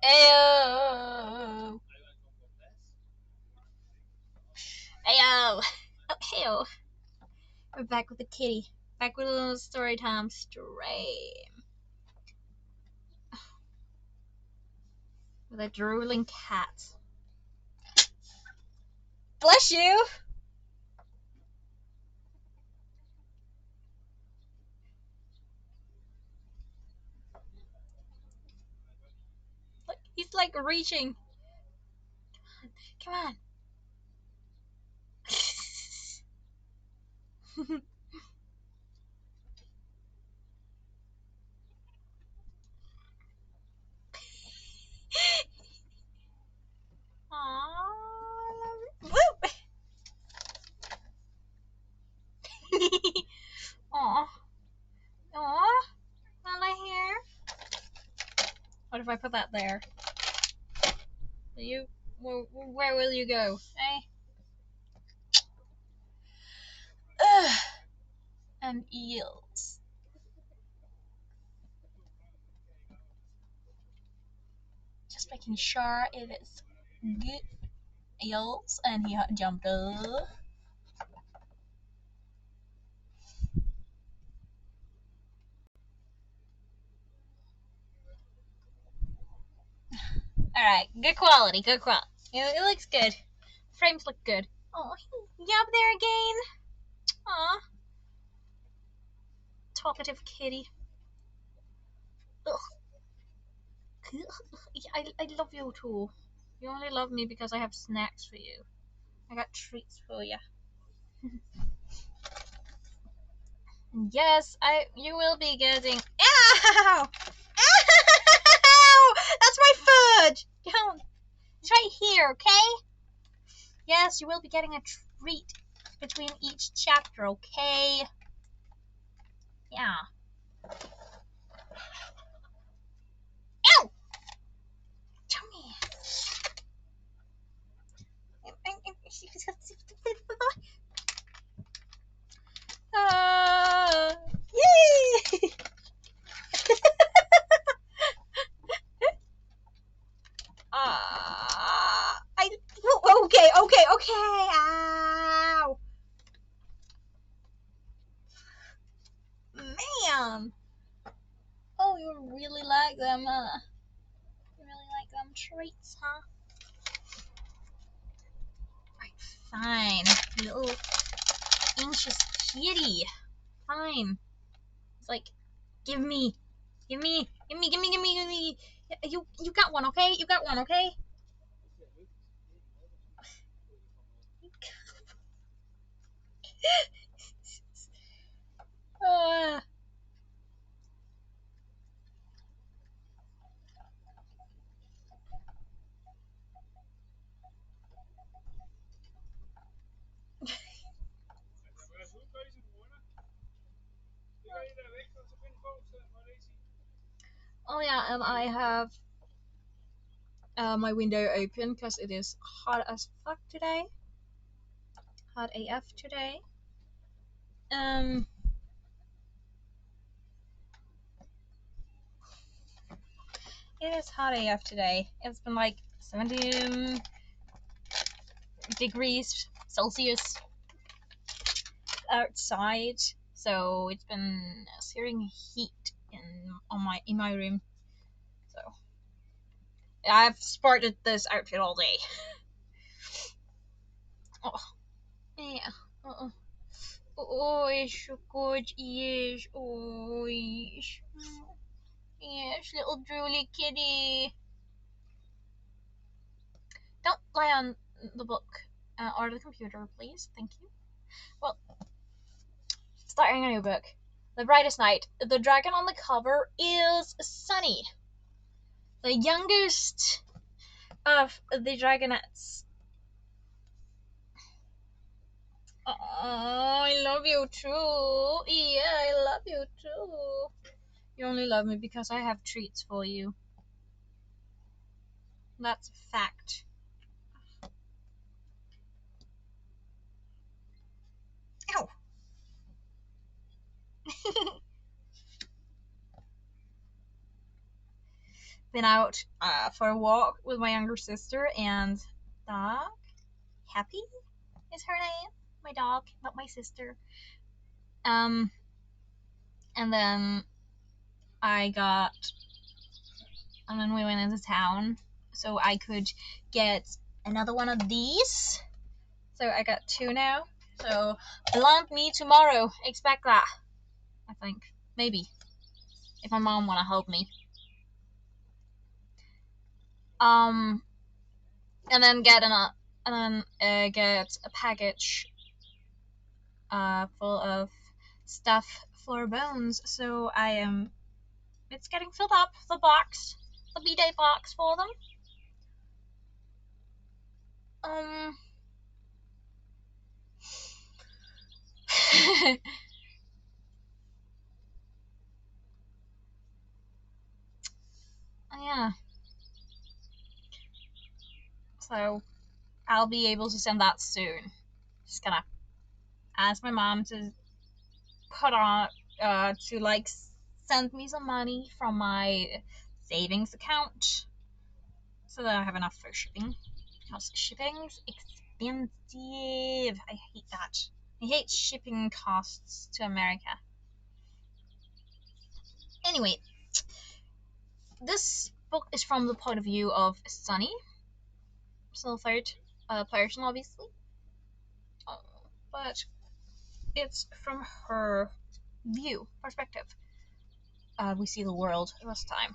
Ayo! Ayo! Oh, heyo! We're back with the kitty. Back with a little story time stream. With a drooling cat. Bless you! Look, he's like reaching. Come on. Aww. Woo! Aw. Aw. Not here. What if I put that there? Where will you go? Eh? Ugh. And eels. Just making sure it is good. Eels, and he jumped up. Alright, good quality, good quality. It looks good. Frames look good. Oh, you up there again? Aw. Talkative kitty. Ugh. I love you too. You only love me because I have snacks for you. I got treats for you. Yes, you will be getting. Ow! Ow! That's my fudge! Don't. It's right here, okay? Yes, you will be getting a treat between each chapter, okay? Yeah. Ow! Tommy. Yay! Okay. Ow. Man. Oh, you really like them, huh? You really like them treats, huh? Right, fine. Little anxious kitty. Fine. It's like, give me. You got one, okay? You got one, okay? uh, oh yeah, and I have my window open because it is hot as fuck today. Hot AF today. It is hot AF today. It's been like 17 degrees Celsius outside, so it's been searing heat in my room. So I've sported this outfit all day. Oh, yeah. Oh, it's so good. Yes. Oh, yes. Yes, little drooly kitty. Don't lie on the book or the computer, please. Thank you. Well, starting a new book. The Brightest Night. The dragon on the cover is Sunny, the youngest of the dragonettes. Oh, I love you too. Yeah, I love you too. You only love me because I have treats for you. That's a fact. Ow. been out for a walk with my younger sister and dog. Happy is her name. My dog, not my sister. Um, and then I got, and then we went into town so I could get another one of these. So I got 2 now. So blunt me tomorrow. Expect that. I think maybe if my mom wanna help me. And then get get a package full of stuff for Bones. So it's getting filled up, the box, the B-Day box for them. Yeah. So I'll be able to send that soon. Just gonna ask my mom to put on to like send me some money from my savings account so that I have enough for shipping. Because shipping's expensive. I hate that. I hate shipping costs to America. Anyway, this book is from the point of view of Sunny, still third person, obviously, but it's from her view perspective. We see the world this time.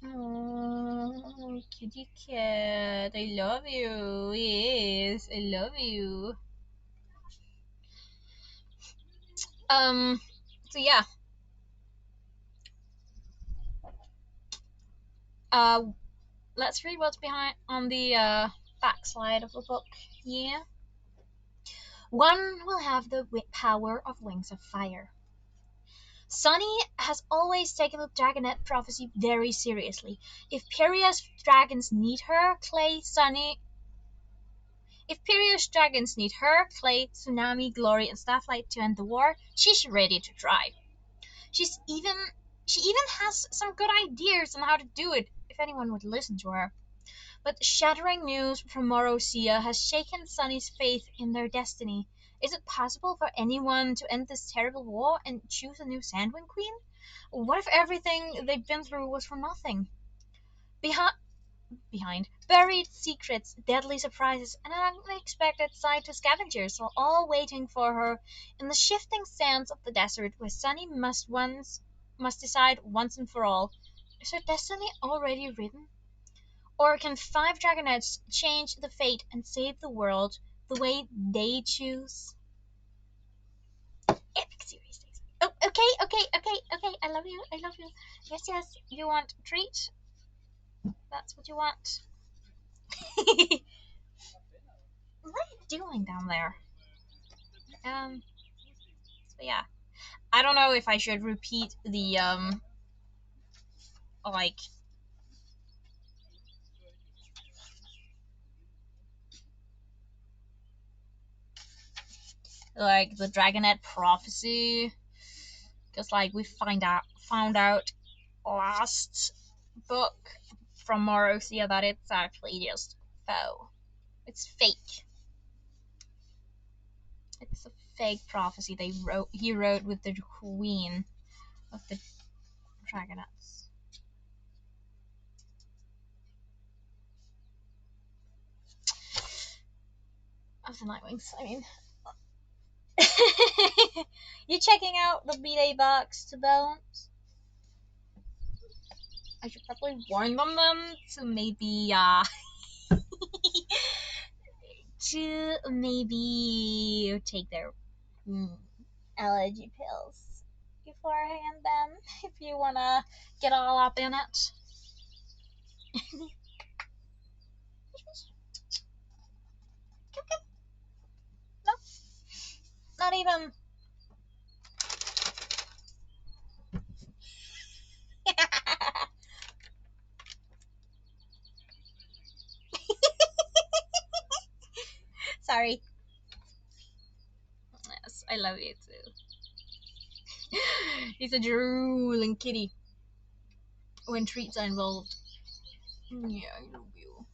Oh, kitty cat, I love you. Yes, I love you. So yeah. Uh, let's read what's behind on the backside of the book. Yeah. One will have the power of wings of fire. Sunny has always taken the Dragonette prophecy very seriously. If Peria's dragons need her, If Peria's dragons need her, Clay, Tsunami, Glory, and Starflight to end the war, she's ready to try. She's even she even has some good ideas on how to do it, if anyone would listen to her. But shattering news from Morosia has shaken Sunny's faith in their destiny. Is it possible for anyone to end this terrible war and choose a new Sandwind Queen? What if everything they've been through was for nothing? Behind buried secrets, deadly surprises, and an unexpected sight to scavengers are all waiting for her in the shifting sands of the desert where Sunny must decide once and for all. Is her destiny already written? Or can 5 dragonets change the fate and save the world the way they choose? Epic series. Oh, okay. I love you. Yes. You want a treat? That's what you want. What are you doing down there? So yeah. I don't know if I should repeat the like the Dragonette prophecy, because like we found out last book from Morosia that it's actually just faux. It's fake. It's a fake prophecy he wrote with the queen of the Dragonettes. Of the Nightwings, I mean. You checking out the B-Day box to Bones? I should probably warn them then to maybe to maybe take their allergy pills beforehand then if you wanna get all up in it. No, not even. Sorry. I love you too. He's a drooling kitty when treats are involved. Yeah, I love you.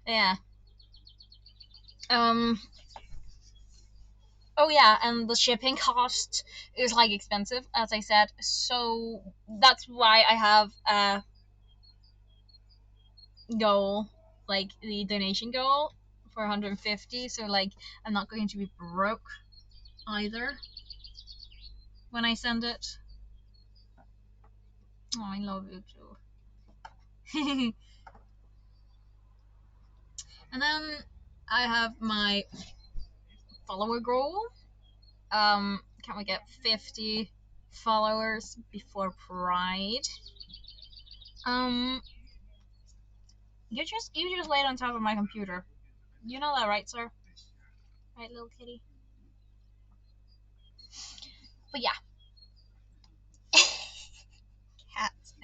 Yeah. Um. Oh yeah, and the shipping cost is like expensive, as I said. So that's why I have a goal, like the donation goal for 150. So like I'm not going to be broke either when I send it. Oh, I love you too. And then I have my follower goal. Can we get 50 followers before Pride? Um, you just laid on top of my computer. You know that, right, sir? Right, little kitty. But yeah, cats.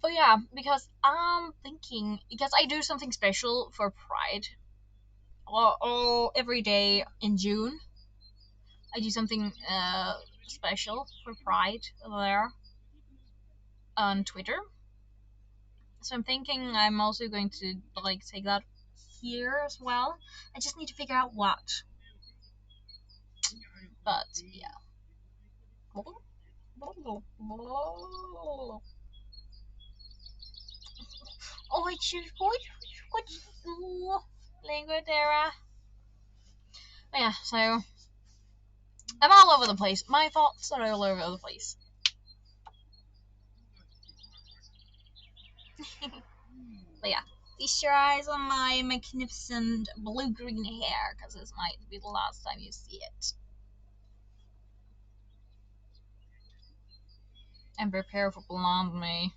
But yeah, because I'm thinking, because I do something special for Pride, all every day in June. I do something special for Pride there on Twitter. So I'm thinking I'm also going to like take that here as well. I just need to figure out what. But yeah. Oh, I choose what language era. Yeah, so I'm all over the place. My thoughts are all over the place. But yeah, feast your eyes on my magnificent blue-green hair, because this might be the last time you see it. And prepare for blonde me.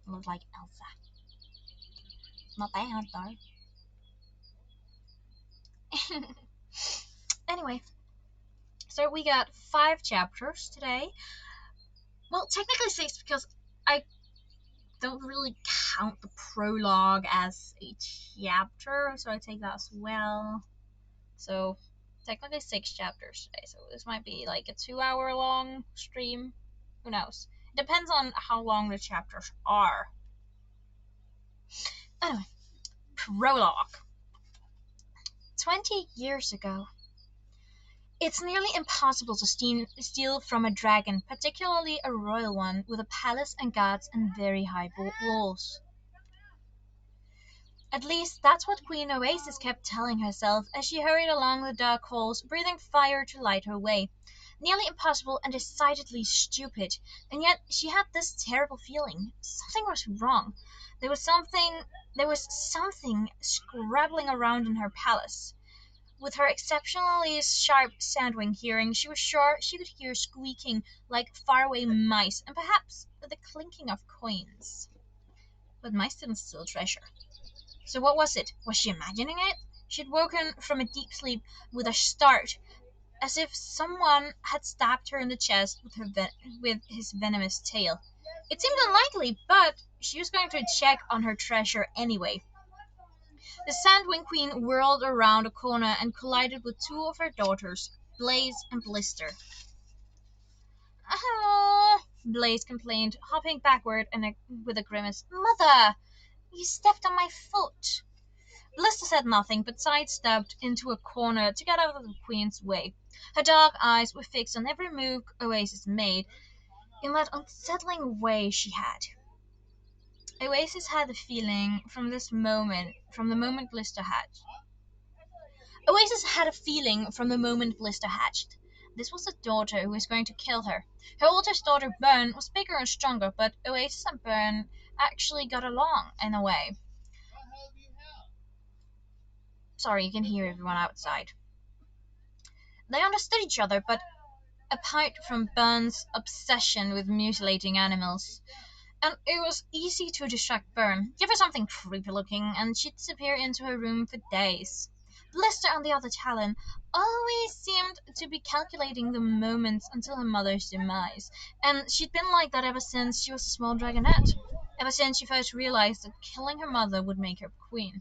Look like Elsa. Not bad though. Anyway, so we got 5 chapters today. Well, technically 6 because I don't really count the prologue as a chapter, so I take that as well. So technically 6 chapters today. So this might be like a 2-hour long stream. Who knows? It depends on how long the chapters are. Anyway, prologue. 20 years ago. It's nearly impossible to steal from a dragon, particularly a royal one with a palace and guards and very high walls. At least that's what Queen Oasis kept telling herself as she hurried along the dark halls, breathing fire to light her way. Nearly impossible and decidedly stupid, and yet she had this terrible feeling. Something was wrong. There was something scrabbling around in her palace. With her exceptionally sharp sounding hearing, she was sure she could hear squeaking like faraway mice, and perhaps the clinking of coins. But mice didn't steal treasure. So what was it? Was she imagining it? She'd woken from a deep sleep with a start, as if someone had stabbed her in the chest with his venomous tail. It seemed unlikely, but she was going to check on her treasure anyway. The Sandwing Queen whirled around a corner and collided with 2 of her daughters, Blaze and Blister. "Oh," Blaze complained, hopping backward with a grimace. "Mother, you stepped on my foot." Blister said nothing, but sidestepped into a corner to get out of the Queen's way. Her dark eyes were fixed on every move Oasis made, in that unsettling way she had. Oasis had the feeling from the moment Blister hatched. Oasis had a feeling from the moment Blister hatched. This was a daughter who was going to kill her. Her oldest daughter, Bern, was bigger and stronger, but Oasis and Bern actually got along in a way. Sorry, you can hear everyone outside. They understood each other, but apart from Bern's obsession with mutilating animals, and it was easy to distract Bern. Give her something creepy looking, and she'd disappear into her room for days. Blister, on the other talon, always seemed to be calculating the moments until her mother's demise, and she'd been like that ever since she was a small dragonette, ever since she first realized that killing her mother would make her queen.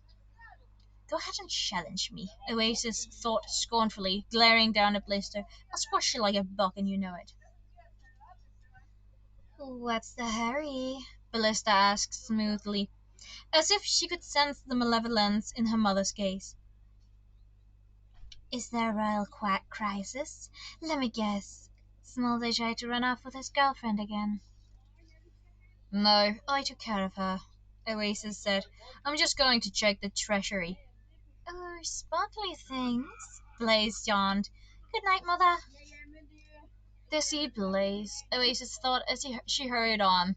Go ahead and challenge me, Oasis thought scornfully, glaring down at Blister. I'll squash you like a buck and you know it. What's the hurry? Ballista asked smoothly, as if she could sense the malevolence in her mother's gaze. Is there a royal crisis? Let me guess. Smallday tried to run off with his girlfriend again. No, I took care of her, Oasis said. I'm just going to check the treasury. Oh, sparkly things, Blaze yawned. Good night, Mother. Dizzy Blaze, Oasis thought as she hurried on.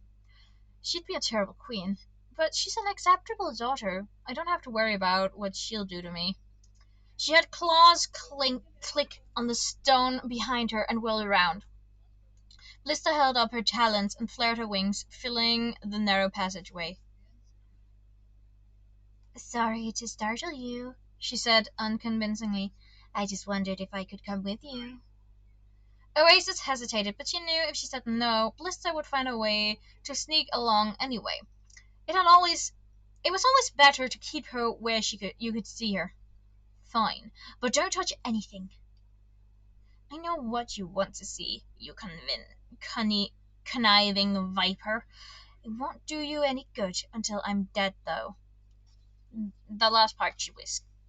She'd be a terrible queen, but she's an acceptable daughter. I don't have to worry about what she'll do to me. She had claws click on the stone behind her and whirled around. Lista held up her talons and flared her wings, filling the narrow passageway. Sorry to startle you, she said unconvincingly. I just wondered if I could come with you. Oasis hesitated, but she knew if she said no, Blister would find a way to sneak along anyway. It was always better to keep her where you could see her. Fine, but don't touch anything. I know what you want to see, you conniving viper. It won't do you any good until I'm dead, though. The last part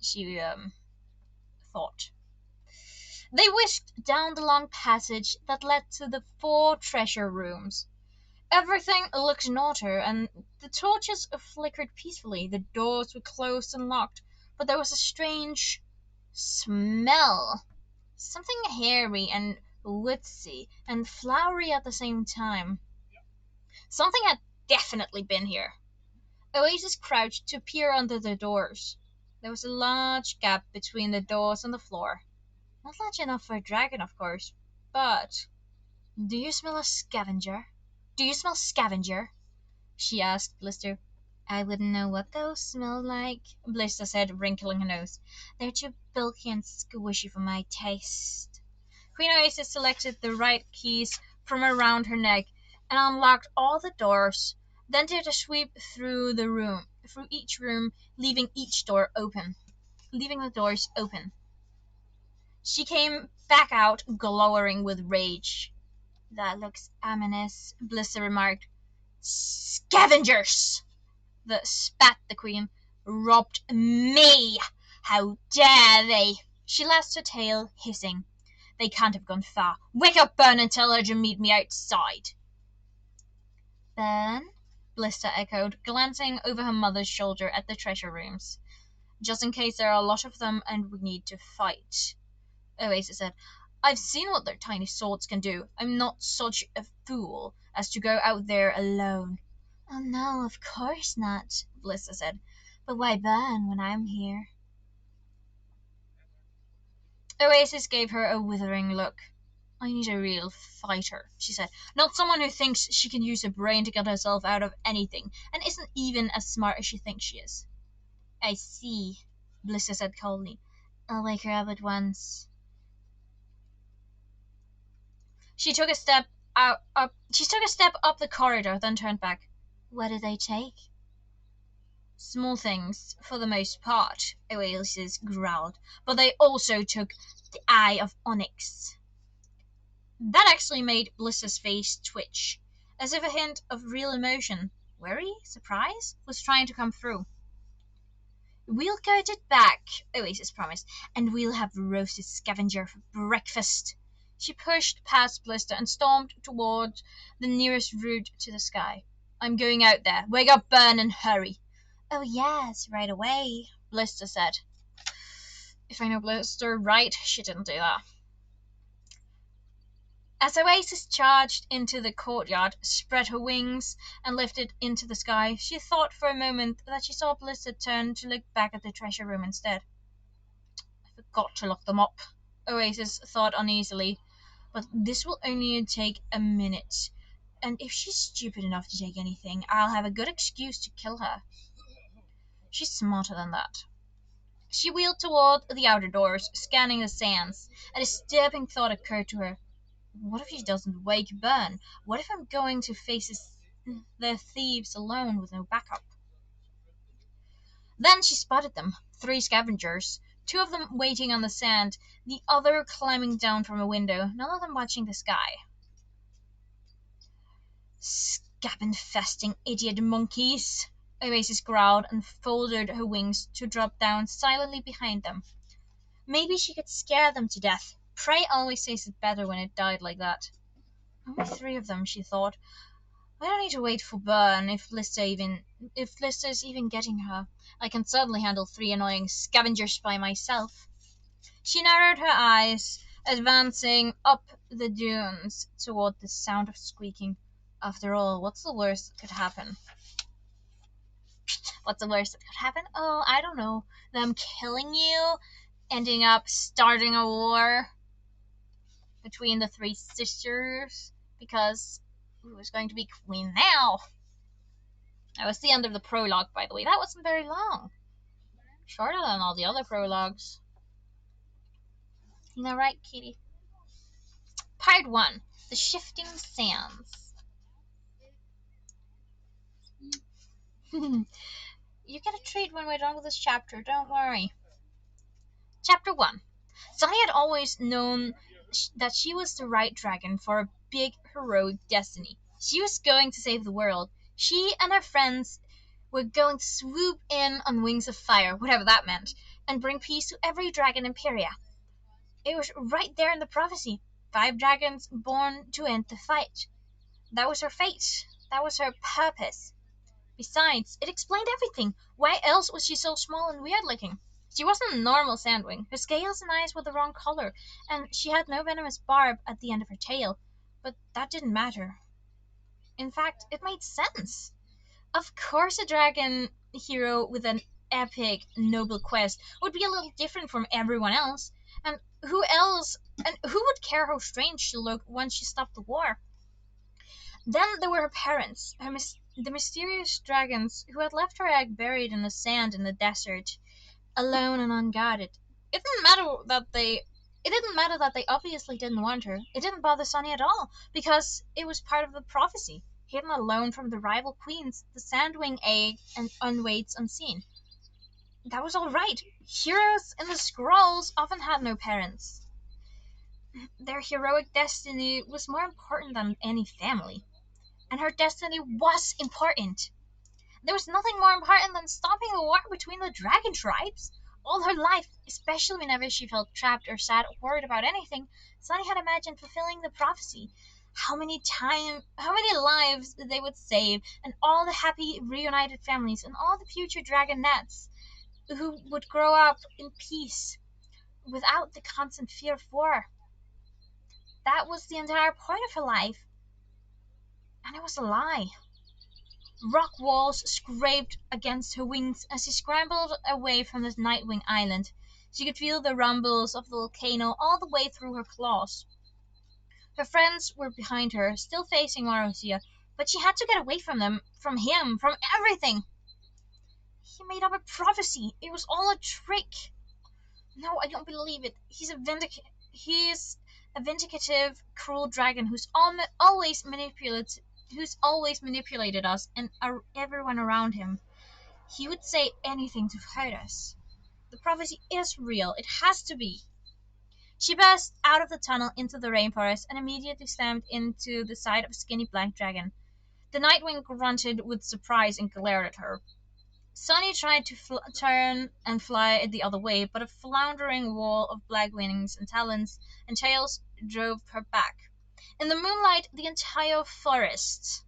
she thought. They whisked down the long passage that led to the 4 treasure rooms. Everything looked in order, and the torches flickered peacefully. The doors were closed and locked, but there was a strange smell. Something hairy and woodsy and flowery at the same time. Something had definitely been here. Oasis crouched to peer under the doors. There was a large gap between the doors and the floor. Not large enough for a dragon, of course, but... Do you smell scavenger? She asked Blister. I wouldn't know what those smell like, Blister said, wrinkling her nose. They're too bulky and squishy for my taste. Queen Oasis selected the right keys from around her neck and unlocked all the doors, then did a sweep through each room, leaving the doors open. She came back out, glowering with rage. That looks ominous, Blister remarked. Scavengers! Spat the queen. Robbed me! How dare they! She lashed her tail, hissing. They can't have gone far. Wake up, Burn, and tell her to meet me outside. Burn? Blister echoed, glancing over her mother's shoulder at the treasure rooms. Just in case there are a lot of them and we need to fight, Oasis said. I've seen what their tiny swords can do. I'm not such a fool as to go out there alone. Oh no, of course not, Blister said. But why burn when I'm here? Oasis gave her a withering look. I need a real fighter, she said. Not someone who thinks she can use her brain to get herself out of anything, and isn't even as smart as she thinks she is. I see, Blister said coldly. I'll wake her up at once. She took a step up the corridor, then turned back. What did they take? Small things, for the most part, Oasis growled, but they also took the Eye of Onyx. That actually made Blister's face twitch, as if a hint of real emotion, worry, surprise, was trying to come through. We'll get it back, Oasis promised, and we'll have roasted scavenger for breakfast. She pushed past Blister and stormed toward the nearest route to the sky. I'm going out there. Wake up, Burn, and hurry. Oh yes, right away, Blister said. If I know Blister right, she didn't do that. As Oasis charged into the courtyard, spread her wings, and lifted into the sky, she thought for a moment that she saw Blister turn to look back at the treasure room instead. I forgot to lock them up, Oasis thought uneasily. But this will only take a minute, and if she's stupid enough to take anything, I'll have a good excuse to kill her. She's smarter than that. She wheeled toward the outer doors, scanning the sands. A disturbing thought occurred to her. What if he doesn't wake Burn? What if I'm going to face the thieves alone with no backup? Then she spotted them, 3 scavengers, 2 of them waiting on the sand, the other climbing down from a window, none of them watching the sky. Scab-infesting idiot monkeys, Oasis growled and folded her wings to drop down silently behind them. Maybe she could scare them to death. Prey always tasted better when it died like that. Only 3 of them, she thought. I don't need to wait for Burn if Lister's even getting her. I can certainly handle 3 annoying scavengers by myself. She narrowed her eyes, advancing up the dunes toward the sound of squeaking. After all, what's the worst that could happen? What's the worst that could happen? Oh, I don't know. Them killing you, ending up starting a war between the 3 sisters, because who's going to be queen now? That was the end of the prologue, by the way. That wasn't very long. Shorter than all the other prologues. You know, right, Kitty? Part 1. The Shifting Sands. You get a treat when we're done with this chapter, don't worry. Chapter 1. Sunny had always known that she was the right dragon for a big, heroic destiny. She was going to save the world. She and her friends were going to swoop in on wings of fire, whatever that meant, and bring peace to every dragon imperia. It was right there in the prophecy. 5 dragons born to end the fight. That was her fate. That was her purpose. Besides, it explained everything. Why else was she so small and weird-looking? She wasn't a normal sandwing. Her scales and eyes were the wrong color, and she had no venomous barb at the end of her tail. But that didn't matter. In fact, it made sense. Of course a dragon hero with an epic, noble quest would be a little different from everyone else. And who would care how strange she looked once she stopped the war? Then there were her parents, the mysterious dragons who had left her egg buried in the sand in the desert, alone and unguarded. It didn't matter that they obviously didn't want her. It didn't bother Sunny at all, because it was part of the prophecy. Hidden alone from the rival queens, the Sandwing egg and unwaits unseen. That was all right. Heroes in the scrolls often had no parents. Their heroic destiny was more important than any family. And her destiny was important. There was nothing more important than stopping the war between the dragon tribes. All her life, especially whenever she felt trapped or sad or worried about anything, Sunny had imagined fulfilling the prophecy. How many lives they would save, and all the happy reunited families, and all the future dragonettes who would grow up in peace without the constant fear of war. That was the entire point of her life. And it was a lie. Rock walls scraped against her wings as she scrambled away from the Nightwing Island. She could feel the rumbles of the volcano all the way through her claws. Her friends were behind her, still facing Marozia, but she had to get away from them, from him, from everything. He made up a prophecy. It was all a trick. No, I don't believe it. He's a vindicative, cruel dragon who's always manipulated us and everyone around him. He would say anything to hurt us. The prophecy is real. It has to be. She burst out of the tunnel into the rainforest and immediately slammed into the side of a skinny black dragon. The Nightwing grunted with surprise and glared at her. Sunny tried to turn and fly the other way, but a floundering wall of black wings and talons and tails drove her back. In the moonlight, the entire forest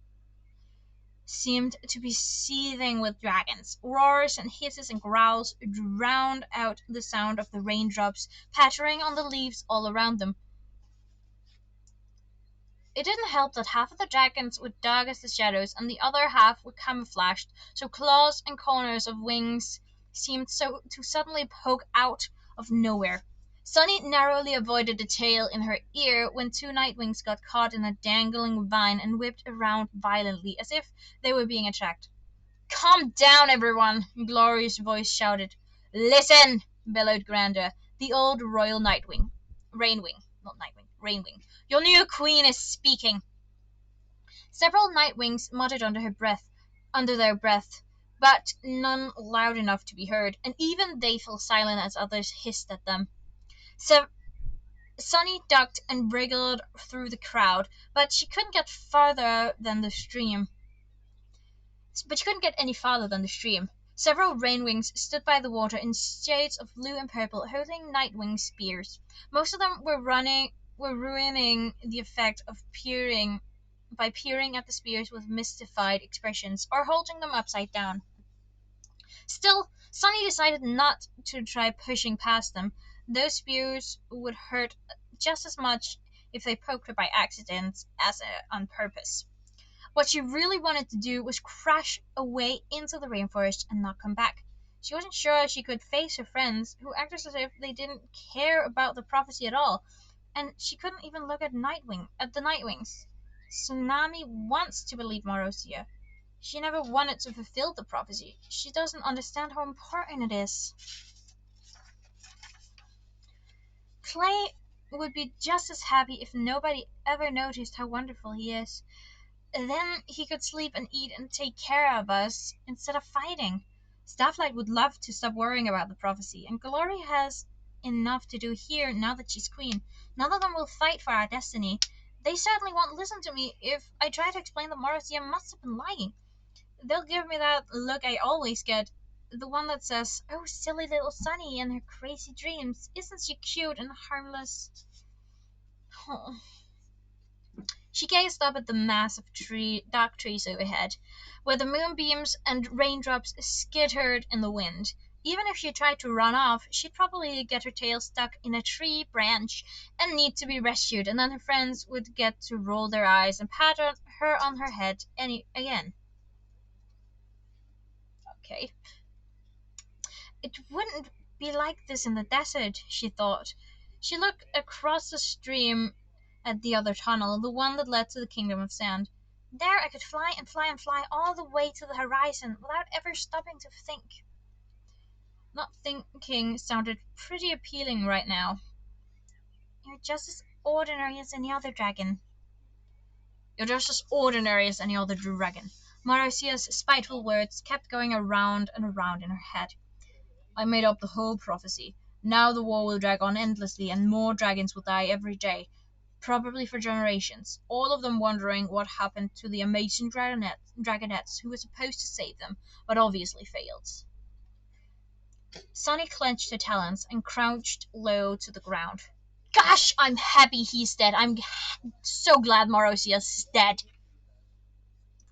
seemed to be seething with dragons. Roars and hisses and growls drowned out the sound of the raindrops pattering on the leaves all around them. It didn't help that half of the dragons were dark as the shadows and the other half were camouflaged, so claws and corners of wings seemed to suddenly poke out of nowhere. Sunny narrowly avoided the tail in her ear when 2 Nightwings got caught in a dangling vine and whipped around violently as if they were being attacked. "Calm down, everyone," Gloria's voice shouted. "Listen! bellowed Granda, the old royal Nightwing. Rainwing. Not Nightwing. Rainwing. Your new queen is speaking. Several Nightwings muttered under their breath, but none loud enough to be heard, and even they fell silent as others hissed at them. Sunny ducked and wriggled through the crowd, but she couldn't get any farther than the stream. Several Rainwings stood by the water in shades of blue and purple, holding Nightwing spears. Most of them were ruining the effect of peering at the spears with mystified expressions, or holding them upside down. Still, Sunny decided not to try pushing past them. Those spears would hurt just as much if they poked her by accident as on purpose. What she really wanted to do was crash away into the rainforest and not come back. She wasn't sure she could face her friends, who acted as if they didn't care about the prophecy at all, and she couldn't even look at the Nightwings. Tsunami wants to believe Marozia. She never wanted to fulfill the prophecy. She doesn't understand how important it is. Clay would be just as happy if nobody ever noticed how wonderful he is. Then he could sleep and eat and take care of us instead of fighting. Starlight would love to stop worrying about the prophecy, and Glory has enough to do here now that she's queen. None of them will fight for our destiny. They certainly won't listen to me if I try to explain that Marozia must have been lying. They'll give me that look I always get, the one that says, "Oh, silly little Sunny and her crazy dreams. Isn't she cute and harmless?" Oh. She gazed up at the mass of dark trees overhead, where the moonbeams and raindrops skittered in the wind. Even if she tried to run off, she'd probably get her tail stuck in a tree branch and need to be rescued, and then her friends would get to roll their eyes and pat her on her head again. Okay. It wouldn't be like this in the desert, she thought. She looked across the stream at the other tunnel, the one that led to the Kingdom of Sand. There I could fly and fly and fly all the way to the horizon without ever stopping to think. Not thinking sounded pretty appealing right now. You're just as ordinary as any other dragon. You're just as ordinary as any other dragon. Marozia's spiteful words kept going around and around in her head. I made up the whole prophecy. Now the war will drag on endlessly, and more dragons will die every day, probably for generations, all of them wondering what happened to the amazing dragonettes who were supposed to save them, but obviously failed. Sunny clenched her talons and crouched low to the ground. Gosh, I'm happy he's dead. I'm so glad Marozia's dead.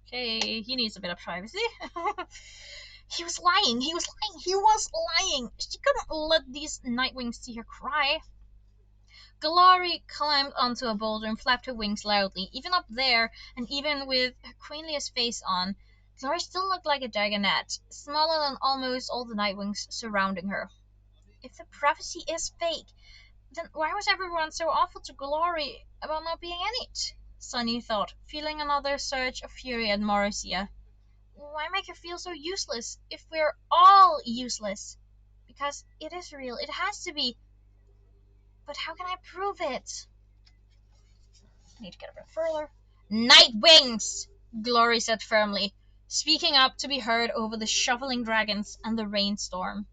Okay, he needs a bit of privacy. He was lying. She couldn't let these Nightwings see her cry. Glory climbed onto a boulder and flapped her wings loudly. Even up there, and even with her queenliest face on, Glory still looked like a dragonette, smaller than almost all the Nightwings surrounding her. If the prophecy is fake, then why was everyone so awful to Glory about not being in it? Sunny thought, feeling another surge of fury at Marozia. Why make her feel so useless if we're all useless? Because it is real. It has to be. But how can I prove it? I need to get a bit further. Nightwings! Glory said firmly, speaking up to be heard over the shuffling dragons and the rainstorm.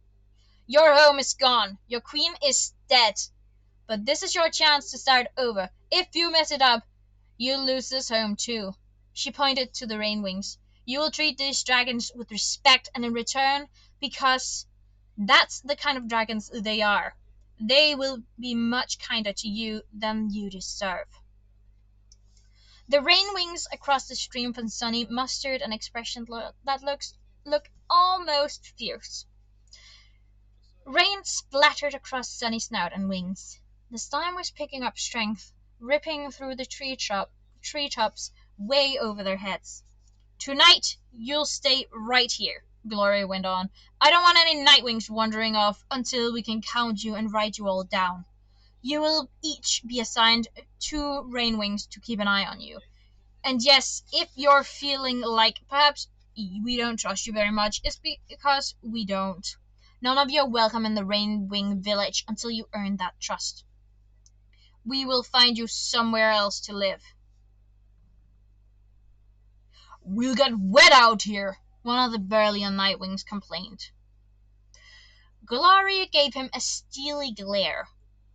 Your home is gone. Your queen is dead. But this is your chance to start over. If you mess it up, you'll lose this home too. She pointed to the Rainwings. You will treat these dragons with respect, and in return, because that's the kind of dragons they are, they will be much kinder to you than you deserve. The Rainwings across the stream from Sunny mustered an expression that looked almost fierce. Rain splattered across Sunny's snout and wings. The storm was picking up strength, ripping through the treetops way over their heads. Tonight, you'll stay right here, Glory went on. I don't want any Nightwings wandering off until we can count you and write you all down. You will each be assigned 2 Rainwings to keep an eye on you. And yes, if you're feeling like perhaps we don't trust you very much, it's because we don't. None of you are welcome in the Rainwing Village until you earn that trust. We will find you somewhere else to live. We'll get wet out here, one of the Berlian Nightwings complained. Gloria gave him a steely glare.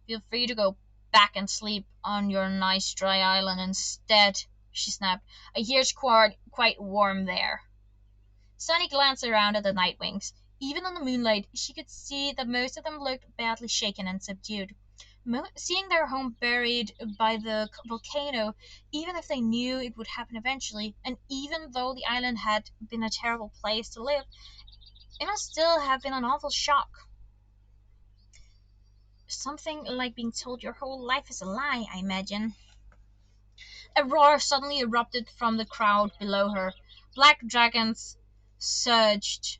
Feel free to go back and sleep on your nice dry island instead, she snapped. I hear it's quite warm there. Sunny glanced around at the Nightwings. Even in the moonlight, she could see that most of them looked badly shaken and subdued. Seeing their home buried by the volcano, even if they knew it would happen eventually, and even though the island had been a terrible place to live, it must still have been an awful shock. Something like being told your whole life is a lie, I imagine. A roar suddenly erupted from the crowd below her. Black dragons surged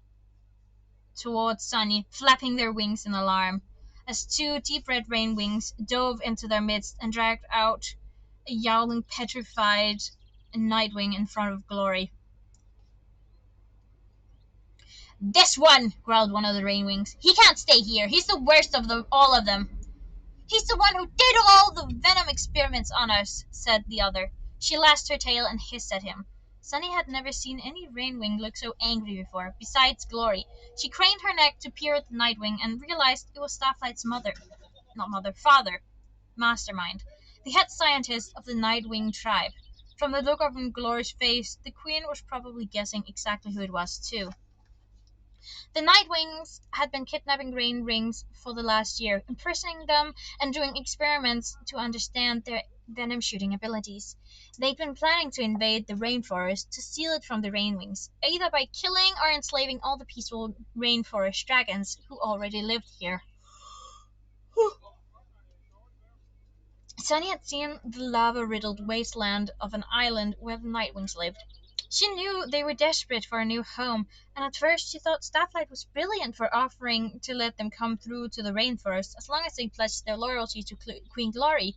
towards Sunny, flapping their wings in alarm, as two deep red rain wings dove into their midst and dragged out a yowling, petrified Nightwing in front of Glory. This one, growled one of the rain wings. He can't stay here. He's the worst of all of them. He's the one who did all the venom experiments on us, said the other. She lashed her tail and hissed at him. Sunny had never seen any Rainwing look so angry before, besides Glory. She craned her neck to peer at the Nightwing and realized it was Starflight's father, Mastermind, the head scientist of the Nightwing tribe. From the look on Glory's face, the Queen was probably guessing exactly who it was, too. The Nightwings had been kidnapping rain rings for the last year, imprisoning them and doing experiments to understand their venom-shooting abilities. They'd been planning to invade the rainforest to steal it from the Rainwings, either by killing or enslaving all the peaceful rainforest dragons who already lived here. Sunny had seen the lava-riddled wasteland of an island where the Nightwings lived. She knew they were desperate for a new home, and at first she thought Starflight was brilliant for offering to let them come through to the rainforest as long as they pledged their loyalty to Queen Glory,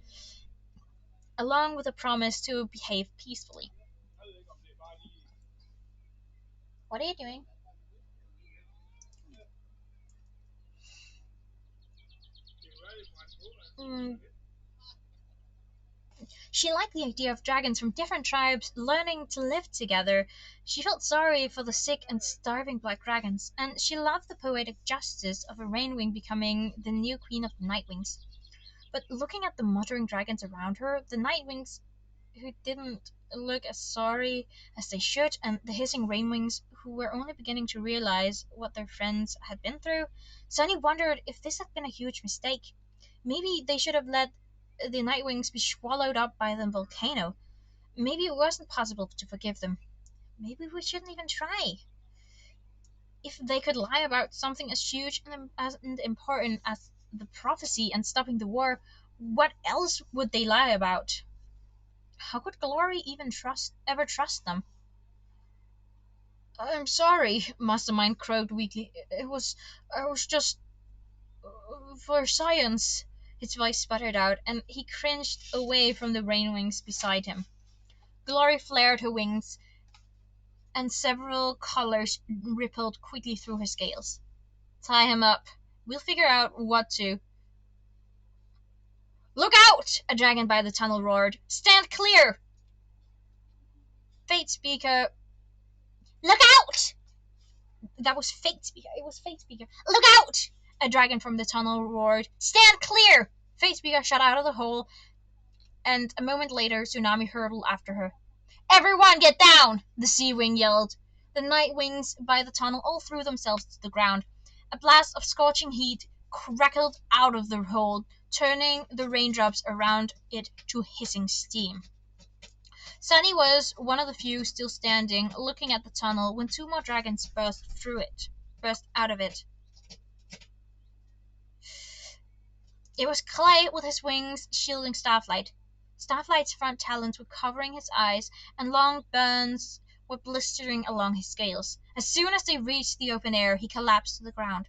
along with a promise to behave peacefully. What are you doing? Mm. She liked the idea of dragons from different tribes learning to live together. She felt sorry for the sick and starving black dragons, and she loved the poetic justice of a Rainwing becoming the new queen of the Nightwings. But looking at the muttering dragons around her, the Nightwings who didn't look as sorry as they should, and the hissing Rainwings who were only beginning to realize what their friends had been through, Sunny wondered if this had been a huge mistake. Maybe they should have let the Nightwings be swallowed up by the volcano. Maybe it wasn't possible to forgive them. Maybe we shouldn't even try. If they could lie about something as huge and important as the prophecy and stopping the war, what else would they lie about? How could Glory even ever trust them? I'm sorry, Mastermind croaked weakly. I was just for science. His voice sputtered out, and he cringed away from the Rainwings beside him. Glory flared her wings, and several colors rippled quickly through her scales. Tie him up. We'll figure out what to. Look out! A dragon by the tunnel roared. Stand clear! Fate Speaker. Look out! That was Fate Speaker. It was Fate Speaker. Look out! A dragon from the tunnel roared. Stand clear! Fate Speaker shot out of the hole, and a moment later, Tsunami hurtled after her. Everyone get down! The Sea Wing yelled. The Nightwings by the tunnel all threw themselves to the ground. A blast of scorching heat crackled out of the hole, turning the raindrops around it to hissing steam. Sunny was one of the few still standing, looking at the tunnel, when two more dragons burst out of it. It was Clay with his wings shielding Starflight. Starflight's front talons were covering his eyes, and long burns were blistering along his scales. As soon as they reached the open air, he collapsed to the ground.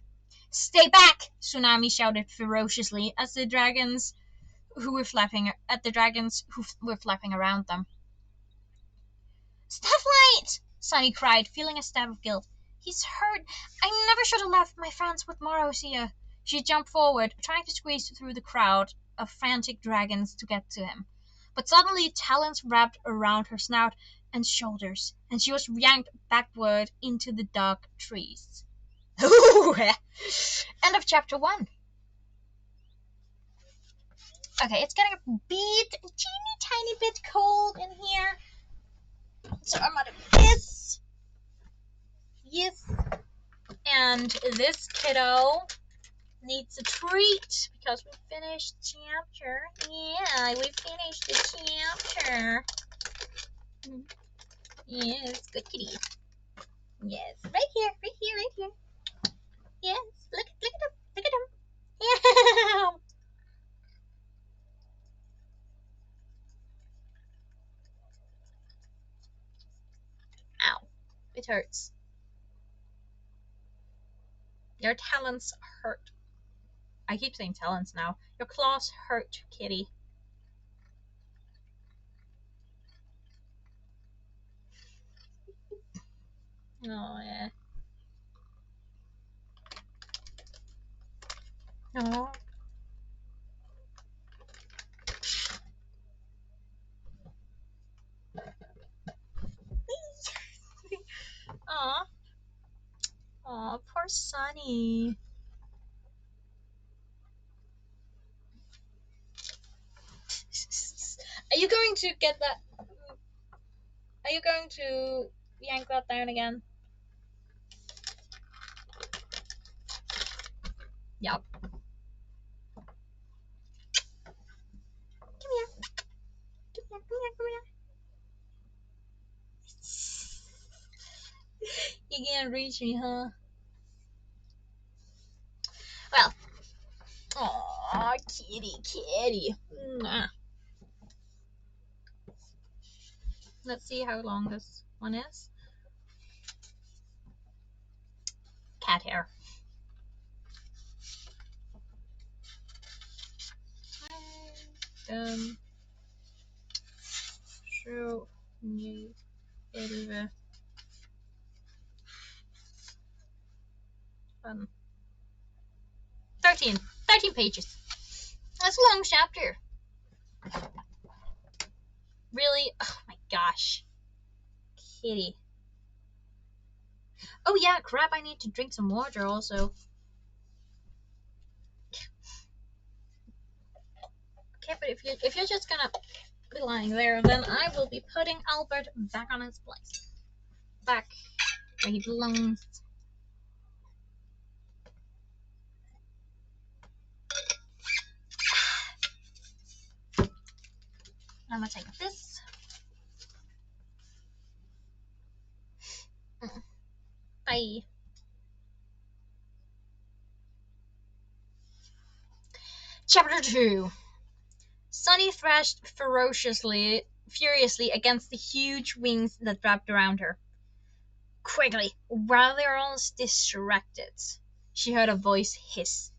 Stay back! Tsunami shouted ferociously at the dragons who were flapping around them. Starflight! Sunny cried, feeling a stab of guilt. He's hurt. I never should have left my friends with Marozia. She jumped forward, trying to squeeze through the crowd of frantic dragons to get to him. But suddenly, talons wrapped around her snout and shoulders, and she was yanked backward into the dark trees. End of chapter 1. Okay, it's getting a teeny tiny bit cold in here. So I'm gonna this. Yes. And this kiddo needs a treat because we finished chapter. Yeah, we finished the chapter. Yes, good kitty. Yes, right here, right here, right here. Yes, look at him, look at him. Yeah. Ow, it hurts. Your talons hurt. I keep saying talons now. Your claws hurt, kitty. Oh, yeah. Oh. Aw. Aw, poor Sunny. Are you going to get that? Are you going to yank that down again? Yep. Come here. Come here, come here, come here. You can't reach me, huh? Well. Aw, kitty, kitty. Mwah. Let's see how long this one is. Cat hair. Show new 11. 13 pages. That's a long chapter. Really? Oh my gosh. Kitty. Oh yeah, crap, I need to drink some water also. Okay, but if you're just gonna be lying there, then I will be putting Albert back on his place. Back where he belongs. I'm gonna take this. Bye. Chapter 2. Sunny thrashed furiously against the huge wings that wrapped around her. Quickly, while they were all distracted, she heard a voice hiss.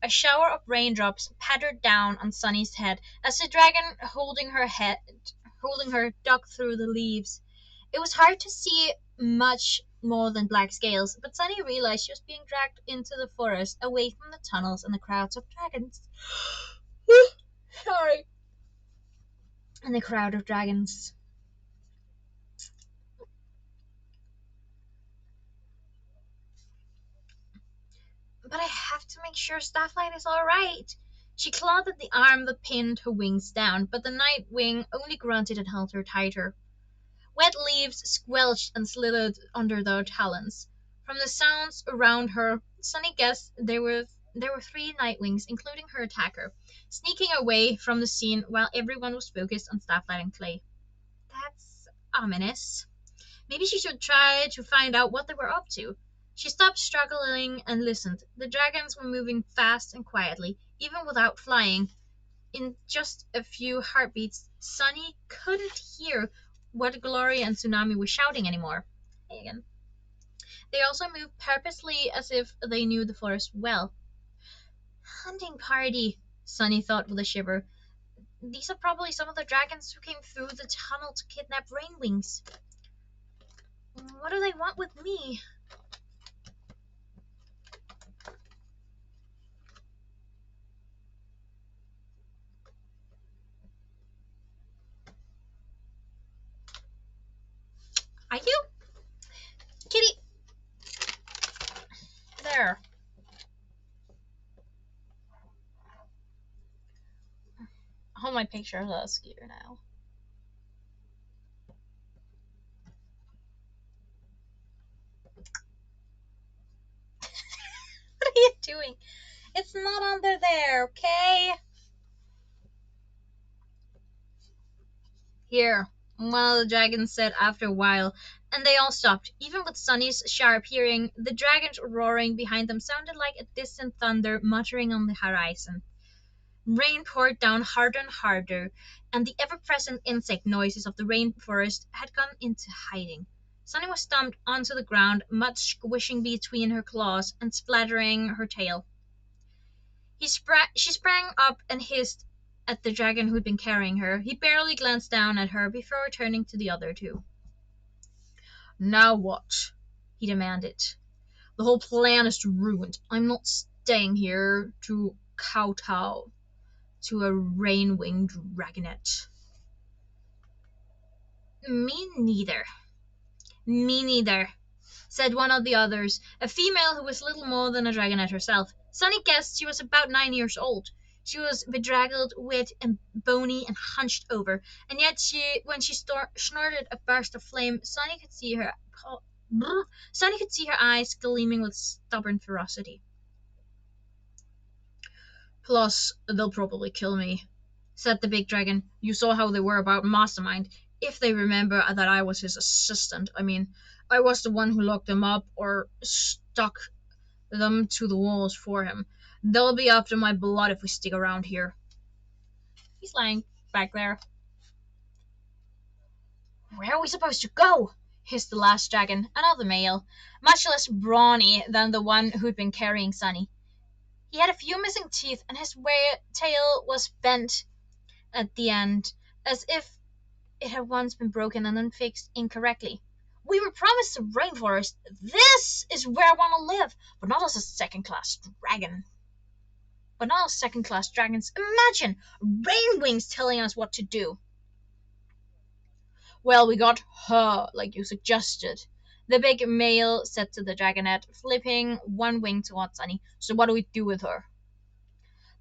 A shower of raindrops pattered down on Sunny's head as the dragon holding her ducked through the leaves. It was hard to see much more than black scales, but Sunny realized she was being dragged into the forest, away from the tunnels and the crowds of dragons. Sorry. And the crowd of dragons. But I have to make sure Starflight is alright. She clawed at the arm that pinned her wings down, but the night wing only grunted and held her tighter. Wet leaves squelched and slithered under their talons. From the sounds around her, Sunny guessed there were 3 Nightwings, including her attacker, sneaking away from the scene while everyone was focused on Starflight and Clay. That's ominous. Maybe she should try to find out what they were up to. She stopped struggling and listened. The dragons were moving fast and quietly, even without flying. In just a few heartbeats, Sunny couldn't hear what Gloria and Tsunami were shouting anymore. Hey again. They also moved purposely as if they knew the forest well. Hunting party, Sunny thought with a shiver. These are probably some of the dragons who came through the tunnel to kidnap Rainwings. What do they want with me? Are you? Kitty! There. All my pictures are skew now. What are you doing? It's not under there, okay? Here, one of the dragons said after a while, and they all stopped. Even with Sunny's sharp hearing, the dragons roaring behind them sounded like a distant thunder muttering on the horizon. Rain poured down harder and harder, and the ever-present insect noises of the rainforest had gone into hiding. Sunny was dumped onto the ground, mud squishing between her claws and splattering her tail. She sprang up and hissed at the dragon who'd been carrying her. He barely glanced down at her before turning to the other two. Now what? He demanded. The whole plan is ruined. I'm not staying here to kowtow to a rain-winged dragonet. Me neither. Me neither, said one of the others, a female who was little more than a dragonet herself. Sunny guessed she was about 9 years old. She was bedraggled, wet, and bony, and hunched over, and yet when she snorted a burst of flame, Sunny could see her eyes gleaming with stubborn ferocity. Plus, they'll probably kill me, said the big dragon. You saw how they were about Mastermind. If they remember that I was his assistant, I was the one who locked them up or stuck them to the walls for him. They'll be after my blood if we stick around here. He's lying back there. Where are we supposed to go? Hissed the last dragon, another male, much less brawny than the one who'd been carrying Sunny. He had a few missing teeth, and his tail was bent at the end, as if it had once been broken and then fixed incorrectly. We were promised the rainforest. This is where I want to live, but not as a second-class dragon. But not as second-class dragons. Imagine Rainwings telling us what to do. Well, we got her, like you suggested, the big male said to the dragonet, flipping one wing towards Sunny. So what do we do with her?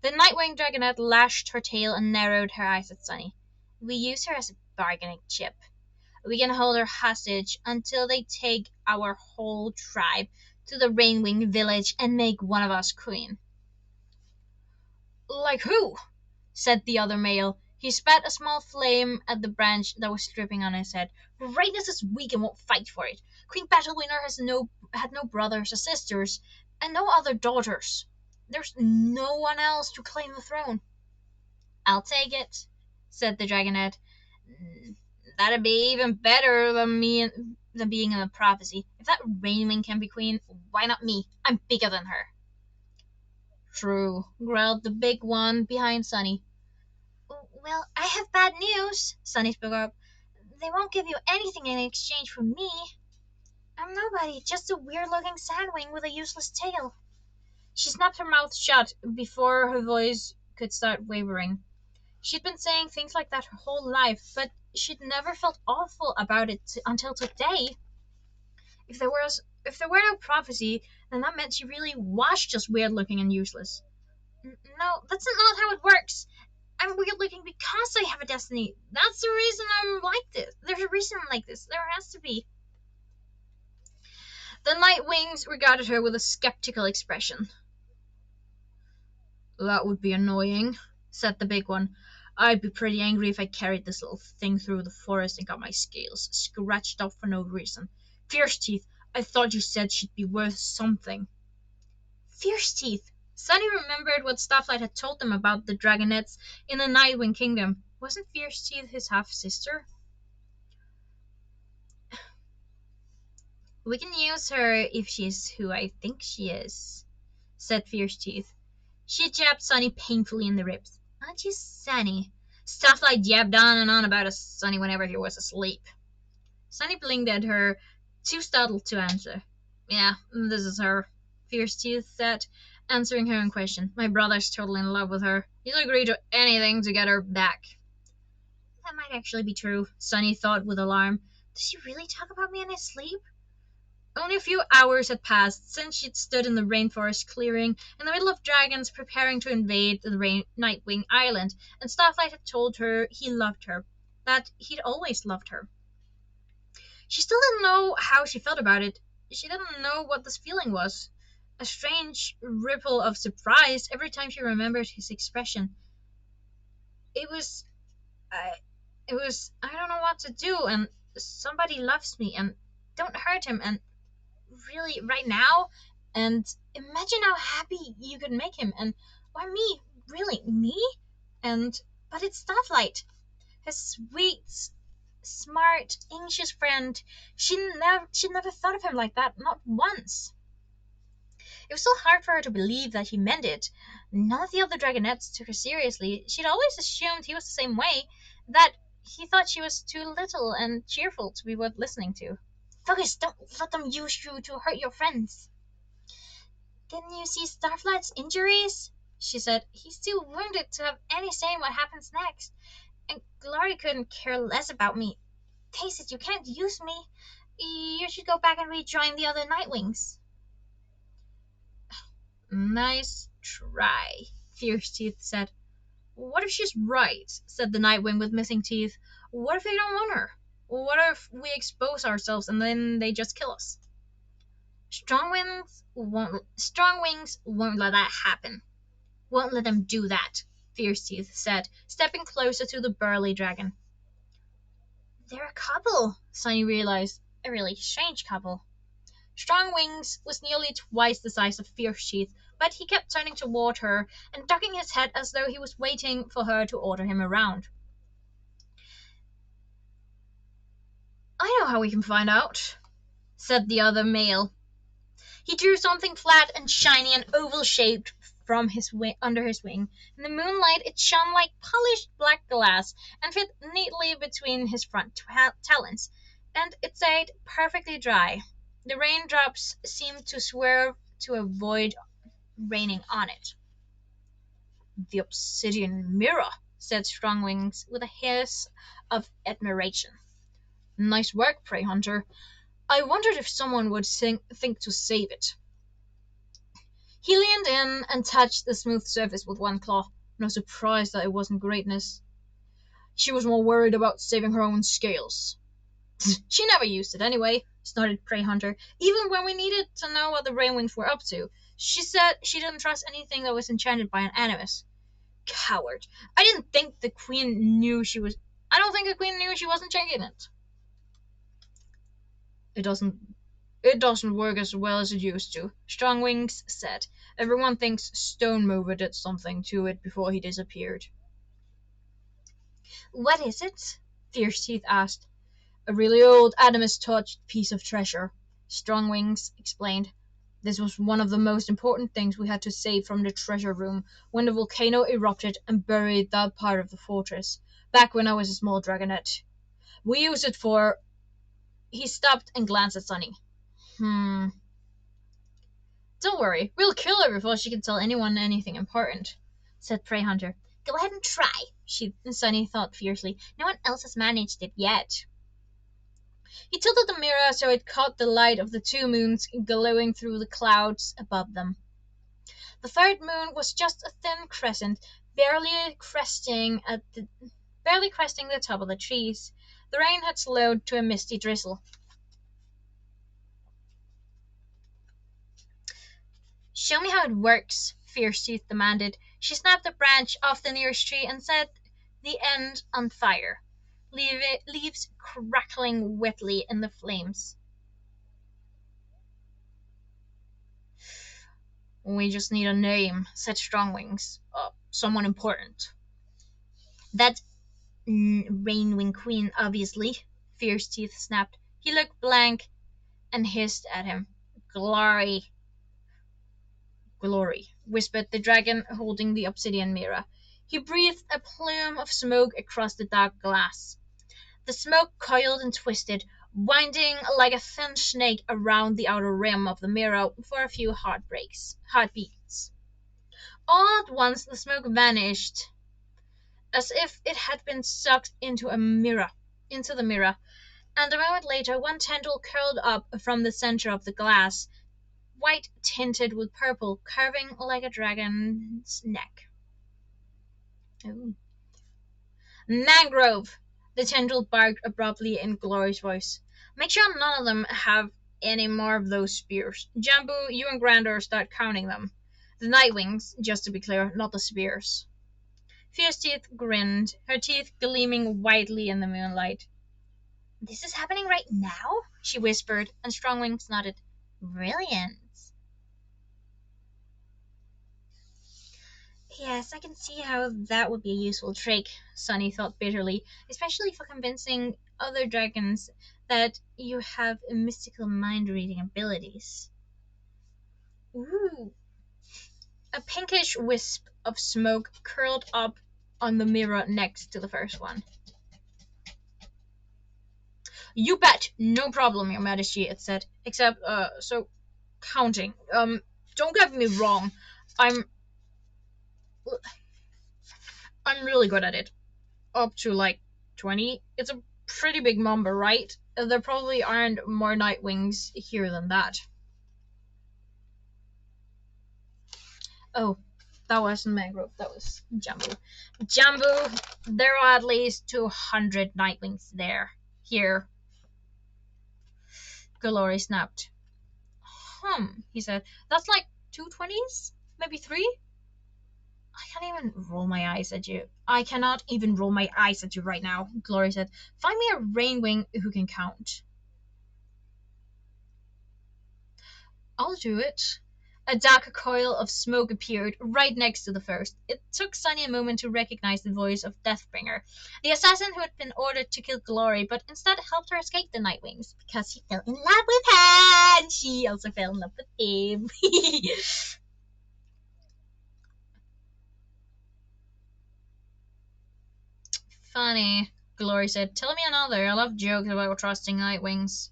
The Nightwing dragonet lashed her tail and narrowed her eyes at Sunny. We use her as a bargaining chip. We can hold her hostage until they take our whole tribe to the Rainwing village and make one of us queen. Like who? Said the other male. He spat a small flame at the branch that was dripping on his head. Brightness is weak and won't fight for it. Queen Battlewinner had no brothers or sisters, and no other daughters. There's no one else to claim the throne. I'll take it, said the dragonet. That'd be even better than being in a prophecy. If that Rainwing can be queen, why not me? I'm bigger than her. True, growled the big one behind Sunny. Well, I have bad news, Sunny spoke up. They won't give you anything in exchange for me. I'm nobody, just a weird-looking sandwing with a useless tail. She snapped her mouth shut before her voice could start wavering. She'd been saying things like that her whole life, but she'd never felt awful about it until today. If there were no prophecy, then that meant she really was just weird-looking and useless. No, that's not how it works. I'm weird-looking because I have a destiny. That's the reason I'm like this. There's a reason I'm like this. There has to be. The Nightwings regarded her with a skeptical expression. That would be annoying, said the big one. I'd be pretty angry if I carried this little thing through the forest and got my scales scratched off for no reason. Fierce Teeth, I thought you said she'd be worth something. Fierce Teeth. Sunny remembered what Starflight had told them about the dragonets in the Nightwing Kingdom. Wasn't Fierce Teeth his half-sister? We can use her if she's who I think she is, said Fierce Teeth. She jabbed Sunny painfully in the ribs. Aren't you Sunny? Starflight jabbed on and on about Sunny whenever he was asleep. Sunny blinked at her too startled to answer. Yeah, this is her, Fierce Teeth said, answering her own question. My brother's totally in love with her. He'll agree to anything to get her back. That might actually be true, Sunny thought with alarm. Does he really talk about me in his sleep? Only a few hours had passed since she'd stood in the rainforest clearing in the middle of dragons preparing to invade the Nightwing Island, and Starlight had told her he loved her, that he'd always loved her. She still didn't know how she felt about it. She didn't know what this feeling was. A strange ripple of surprise every time she remembered his expression. It was, I, I don't know what to do, and somebody loves me, and don't hurt him, and really right now, and imagine how happy you could make him, and why me, really me, and but it's Starlight, his sweet, smart, anxious friend. She'd never thought of him like that, not once. It was so hard for her to believe that he meant it. None of the other dragonettes took her seriously. She'd always assumed he was the same way, that he thought she was too little and cheerful to be worth listening to. Focus, don't let them use you to hurt your friends. Didn't you see Starflight's injuries? She said. He's too wounded to have any say in what happens next. And Glory couldn't care less about me. Taste it, you can't use me. You should go back and rejoin the other Nightwings. Nice try, Fierce Teeth said. What if she's right, said the Nightwing with missing teeth. What if they don't want her? What if we expose ourselves and then they just kill us? Strong Wings won't let that happen. Won't let them do that, Fierce Teeth said, stepping closer to the burly dragon. They're a couple, Sunny realized. A really strange couple. Strong Wings was nearly twice the size of Fierce Teeth, but he kept turning toward her and ducking his head as though he was waiting for her to order him around. I know how we can find out, said the other male. He drew something flat and shiny and oval-shaped from under his wing. In the moonlight, it shone like polished black glass and fit neatly between his front talons, and it stayed perfectly dry. The raindrops seemed to swerve to avoid raining on it. The obsidian mirror, said Strongwings with a hiss of admiration. Nice work, Prey Hunter. I wondered if someone would think to save it. He leaned in and touched the smooth surface with one claw. No surprise that it wasn't greatness. She was more worried about saving her own scales. She never used it anyway, snorted Prey Hunter, even when we needed to know what the Rainwings were up to. She said she didn't trust anything that was enchanted by an animus. Coward. I don't think the Queen knew she wasn't checking it. It doesn't work as well as it used to, Strongwings said. Everyone thinks Stonemover did something to it before he disappeared. What is it? Fierce Teeth asked. A really old Adamus-touched piece of treasure, Strongwings explained. This was one of the most important things we had to save from the treasure room when the volcano erupted and buried that part of the fortress, back when I was a small dragonette. We used it for... He stopped and glanced at Sunny. Don't worry, we'll kill her before she can tell anyone anything important, said Prey Hunter. Go ahead and try, Sunny thought fiercely. No one else has managed it yet. He tilted the mirror so it caught the light of the two moons glowing through the clouds above them. The third moon was just a thin crescent, barely cresting the top of the trees. The rain had slowed to a misty drizzle. Show me how it works, Fierce Teeth demanded. She snapped a branch off the nearest tree and set the end on fire, leaves crackling wetly in the flames. We just need a name, said Strongwings. Someone important. That Rainwing Queen, obviously, Fierce Teeth snapped. He looked blank and hissed at him. Glory, whispered the dragon, holding the obsidian mirror. He breathed a plume of smoke across the dark glass. The smoke coiled and twisted, winding like a thin snake around the outer rim of the mirror for a few heartbeats. All at once the smoke vanished, as if it had been sucked into the mirror, and a moment later one tendril curled up from the center of the glass, white tinted with purple, curving like a dragon's neck. Ooh. Mangrove! The tendril barked abruptly in Glory's voice. Make sure none of them have any more of those spears. Jambu, you and Grandor start counting them. The Nightwings, just to be clear, not the spears. Fierce Teeth grinned, her teeth gleaming whitely in the moonlight. This is happening right now? She whispered, and Strongwings nodded. Brilliant. Yes, I can see how that would be a useful trick, Sunny thought bitterly, especially for convincing other dragons that you have mystical mind-reading abilities. Ooh. A pinkish wisp of smoke curled up on the mirror next to the first one. You bet, no problem, Your Majesty, it said. Except, so, counting. Don't get me wrong. I'm really good at it. Up to, like, 20. It's a pretty big number, right? There probably aren't more Nightwings here than that. Oh, that wasn't Mangrove, that was Jambu. Jambu, there are at least 200 Nightwings here. Glory snapped. He said. That's like 220s? Maybe 3? I can't even roll my eyes at you. I cannot even roll my eyes at you right now, Glory said. Find me a Rainwing who can count. I'll do it. A dark coil of smoke appeared right next to the first. It took Sunny a moment to recognize the voice of Deathbringer, the assassin who had been ordered to kill Glory, but instead helped her escape the Nightwings, because he fell in love with her, and she also fell in love with him. Funny, Glory said. Tell me another. I love jokes about trusting Nightwings.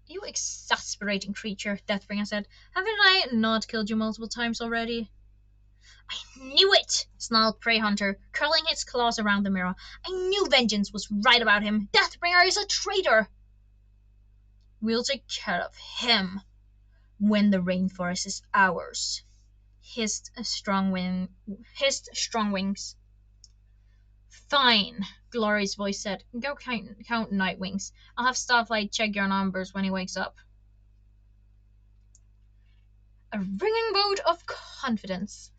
You exasperating creature, Deathbringer said. Haven't I not killed you multiple times already? I knew it, snarled Prey Hunter, curling his claws around the mirror. I knew vengeance was right about him. Deathbringer is a traitor. We'll take care of him when the rainforest is ours, hissed Strongwings. Fine, Glory's voice said. Go count Nightwings. I'll have Starflight check your numbers when he wakes up. A ringing vote of confidence,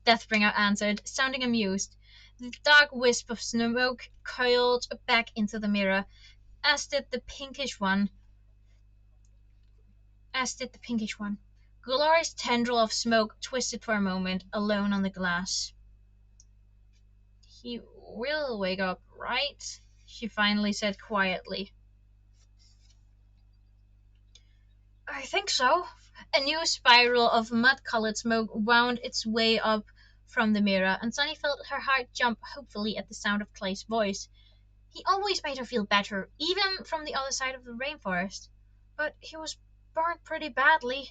Deathbringer answered, sounding amused. The dark wisp of smoke coiled back into the mirror, as did the pinkish one. Glory's tendril of smoke twisted for a moment, alone on the glass. He will wake up, right? She finally said quietly. I think so. A new spiral of mud-colored smoke wound its way up from the mirror, and Sunny felt her heart jump hopefully at the sound of Clay's voice. He always made her feel better, even from the other side of the rainforest. But he was burned pretty badly.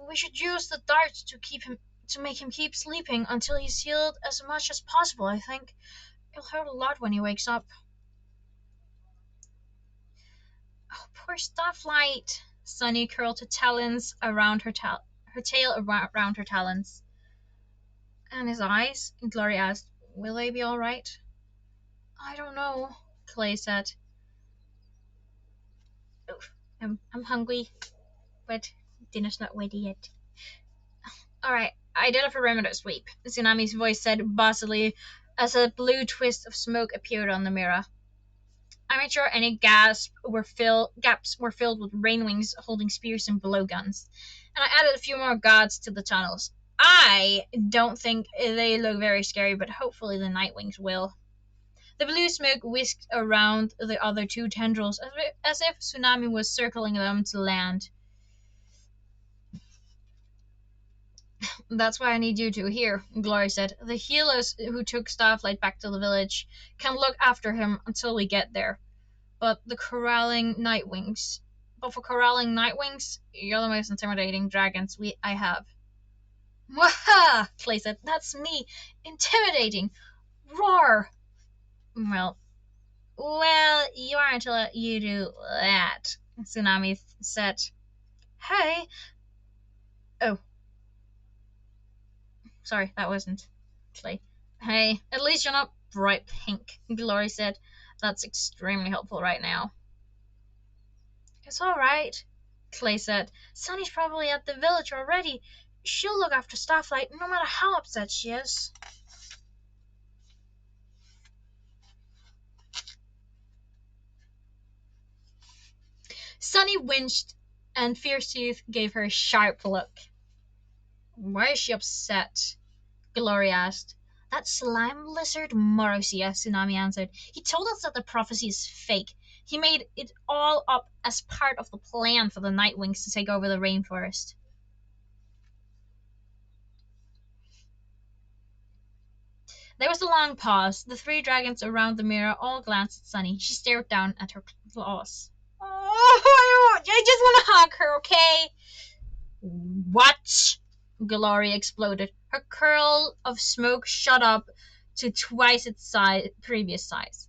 We should use the darts to make him keep sleeping until he's healed as much as possible, I think. It'll hurt a lot when he wakes up. Oh, poor Starflight. Sunny curled her talons around her tail around her talons. And his eyes? Glory asked. Will they be alright? I don't know, Clay said. Oof, I'm hungry, but dinner's not ready yet. Alright, I did a perimeter sweep, Tsunami's voice said bossily as a blue twist of smoke appeared on the mirror. I made sure any gaps were filled with Rainwings holding spears and blowguns, and I added a few more guards to the tunnels. I don't think they look very scary, but hopefully the Nightwings will. The blue smoke whisked around the other 2 tendrils as if Tsunami was circling them to land. That's why I need you two here, Glory said. The healers who took Starflight back to the village can look after him until we get there. but for corralling nightwings, you're the most intimidating dragons I have. Waha! Clay said, that's me. Intimidating. Roar! Well, you aren't until you do that, Tsunami said. Hey. Oh. Sorry, that wasn't Clay. Hey, at least you're not bright pink, Glory said. That's extremely helpful right now. It's alright, Clay said. Sunny's probably at the village already. She'll look after Starflight no matter how upset she is. Sunny winced, and Fiercetooth gave her a sharp look. Why is she upset? Glory asked. That slime lizard Morosia, Tsunami answered. He told us that the prophecy is fake. He made it all up as part of the plan for the Nightwings to take over the rainforest. There was a long pause. The three dragons around the mirror all glanced at Sunny. She stared down at her claws. Oh, I just want to hug her, okay? What? Glory exploded. Her curl of smoke shot up to twice its previous size.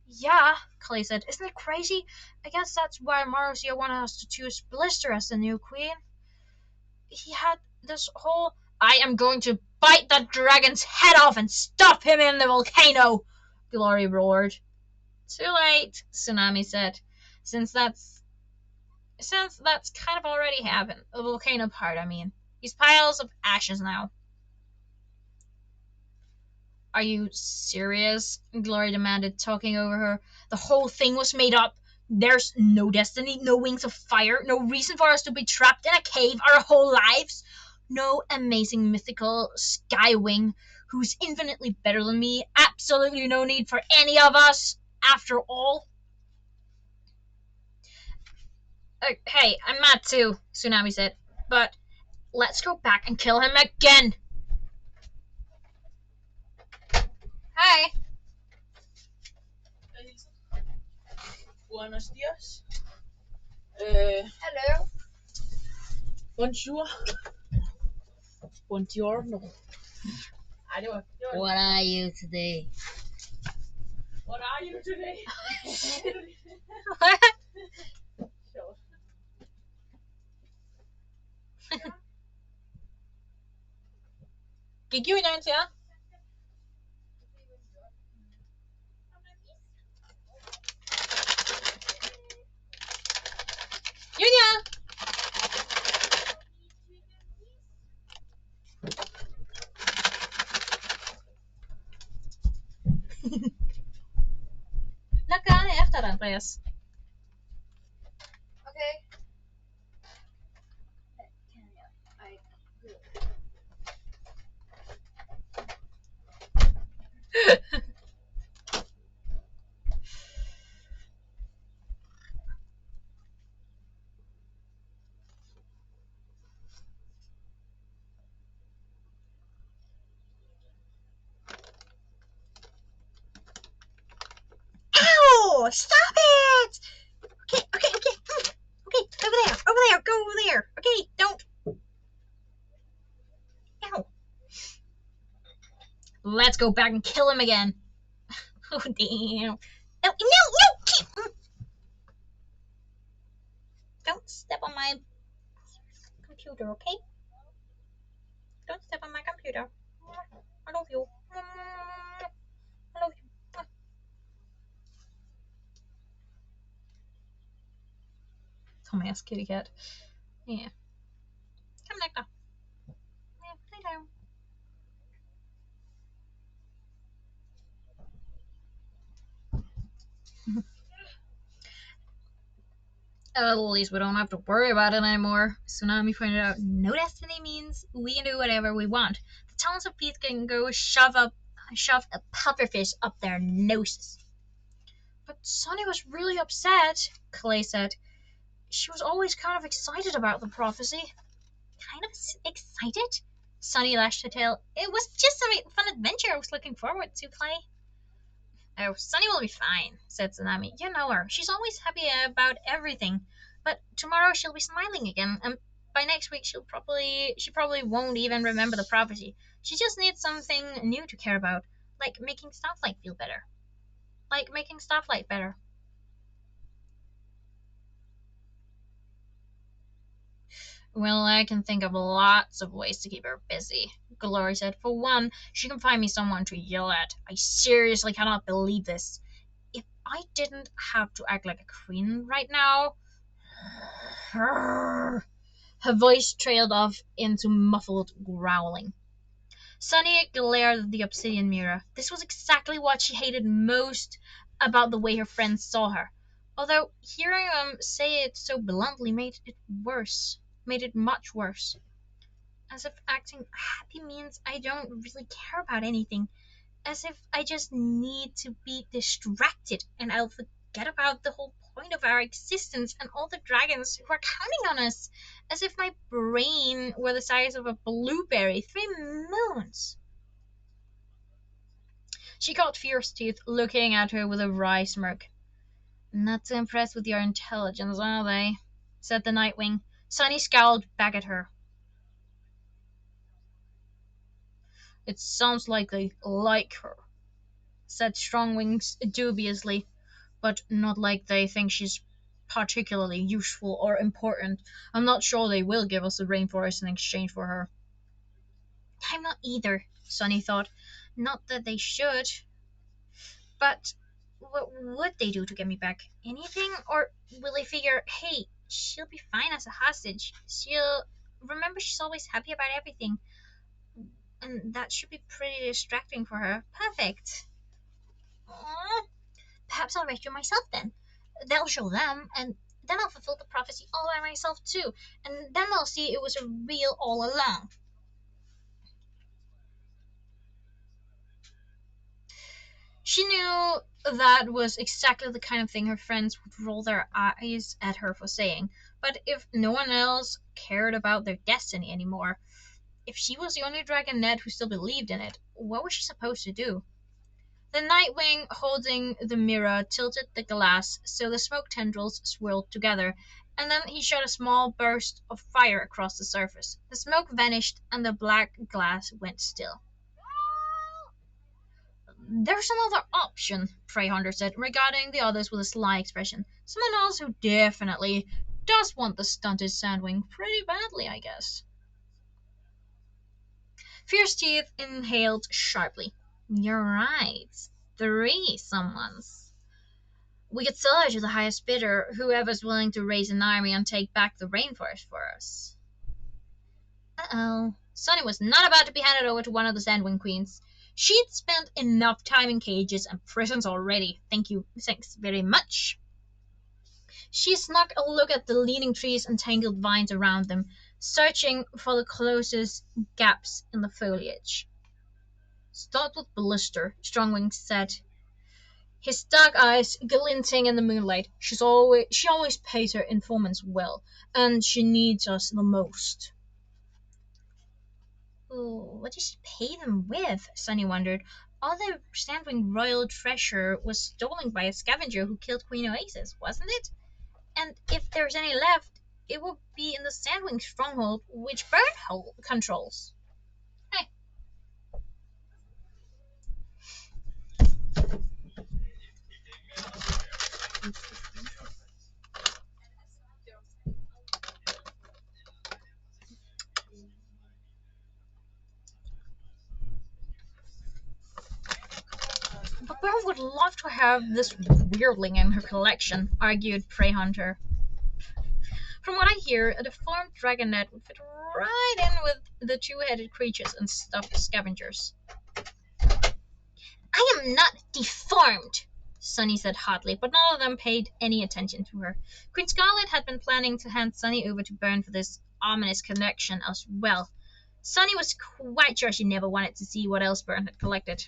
Yeah, Clay said. Isn't it crazy? I guess that's why Marcia wanted us to choose Blister as the new queen. He had this whole... I am going to bite that dragon's head off and stop him in the volcano, Glory roared. Too late, Tsunami said. Since that's kind of already happened. The volcano part, I mean. He's piles of ashes now. Are you serious? Glory demanded, talking over her. The whole thing was made up. There's no destiny, no wings of fire, no reason for us to be trapped in a cave our whole lives. No amazing mythical skywing who's infinitely better than me. Absolutely no need for any of us, after all. Hey, I'm mad too, Tsunami said. But let's go back and kill him again. Hi. Buenos dias. Hello. Bonjour. Buongiorno. What are you today? What are you today? What? Gik jo ind til jer? Junior! Nok gør det efter dig, Andreas. Okay. Ow! Stop it! Okay. Okay, over there, go over there. Okay, don't. Ow. Let's go back and kill him again. Oh, damn. No! Don't step on my computer, okay? Don't step on my computer. I love you. I love you. Dumbass kitty cat. Yeah. Come back now. Yeah, lay down. At least we don't have to worry about it anymore. Tsunami pointed out, no destiny means we can do whatever we want. The townspeople can go shove a pufferfish up their noses. But Sunny was really upset, Clay said. She was always kind of excited about the prophecy. Kind of excited? Sunny lashed her tail. It was just a fun adventure I was looking forward to, Clay. Oh, Sunny will be fine, said Tsunami. You know her. She's always happy about everything. But tomorrow she'll be smiling again, and by next week she probably won't even remember the prophecy. She just needs something new to care about, like making Starflight feel better. Like making Starflight better. Well, I can think of lots of ways to keep her busy, Glory said. For one, she can find me someone to yell at. I seriously cannot believe this. If I didn't have to act like a queen right now. Her voice trailed off into muffled growling. Sunny glared at the obsidian mirror. This was exactly what she hated most about the way her friends saw her. Although hearing them say it so bluntly made it worse. Made it much worse. As if acting happy means I don't really care about anything. As if I just need to be distracted and I'll forget about the whole point of our existence and all the dragons who are counting on us. As if my brain were the size of a blueberry 3 moons. She caught Fierce Teeth looking at her with a wry smirk. Not too impressed with your intelligence, are they? Said the Nightwing. Sunny scowled back at her. It sounds like they like her, said Strongwings dubiously, but not like they think she's particularly useful or important. I'm not sure they will give us the rainforest in exchange for her. I'm not either, Sunny thought. Not that they should. But what would they do to get me back? Anything? Or will they figure, hey, she'll be fine as a hostage. She'll remember she's always happy about everything. And that should be pretty distracting for her. Perfect. Aww. Perhaps I'll rescue myself then. They'll show them, and then I'll fulfill the prophecy all by myself too. And then they'll see it was a real all along. She knew that was exactly the kind of thing her friends would roll their eyes at her for saying. But if no one else cared about their destiny anymore, if she was the only dragonette who still believed in it, what was she supposed to do? The Nightwing, holding the mirror, tilted the glass so the smoke tendrils swirled together, and then he shot a small burst of fire across the surface. The smoke vanished, and the black glass went still. There's another option, Prey Hunter said, regarding the others with a sly expression. Someone else who definitely does want the stunted Sandwing pretty badly, I guess. Fierce Teeth inhaled sharply. You're right. 3 someones. We could sell her to the highest bidder, whoever's willing to raise an army and take back the rainforest for us. Uh-oh. Sunny was not about to be handed over to one of the Sandwing Queens. She'd spent enough time in cages and prisons already. Thanks very much. She snuck a look at the leaning trees and tangled vines around them, searching for the closest gaps in the foliage. Start with Ballister, Strongwing said, his dark eyes glinting in the moonlight. She always pays her informants well, and she needs us the most. Ooh, what does she pay them with? Sunny wondered. All the Sandwing royal treasure was stolen by a scavenger who killed Queen Oasis, wasn't it? And if there's any left, it will be in the Sandwing stronghold, which Bird controls. Hey. But Bird would love to have this weirdling in her collection, argued Prey Hunter. From what I hear, a deformed dragonette would fit right in with the 2-headed creatures and stuffed scavengers. I am not deformed, Sunny said hotly, but none of them paid any attention to her. Queen Scarlet had been planning to hand Sunny over to Burn for this ominous connection as well. Sunny was quite sure she never wanted to see what else Burn had collected.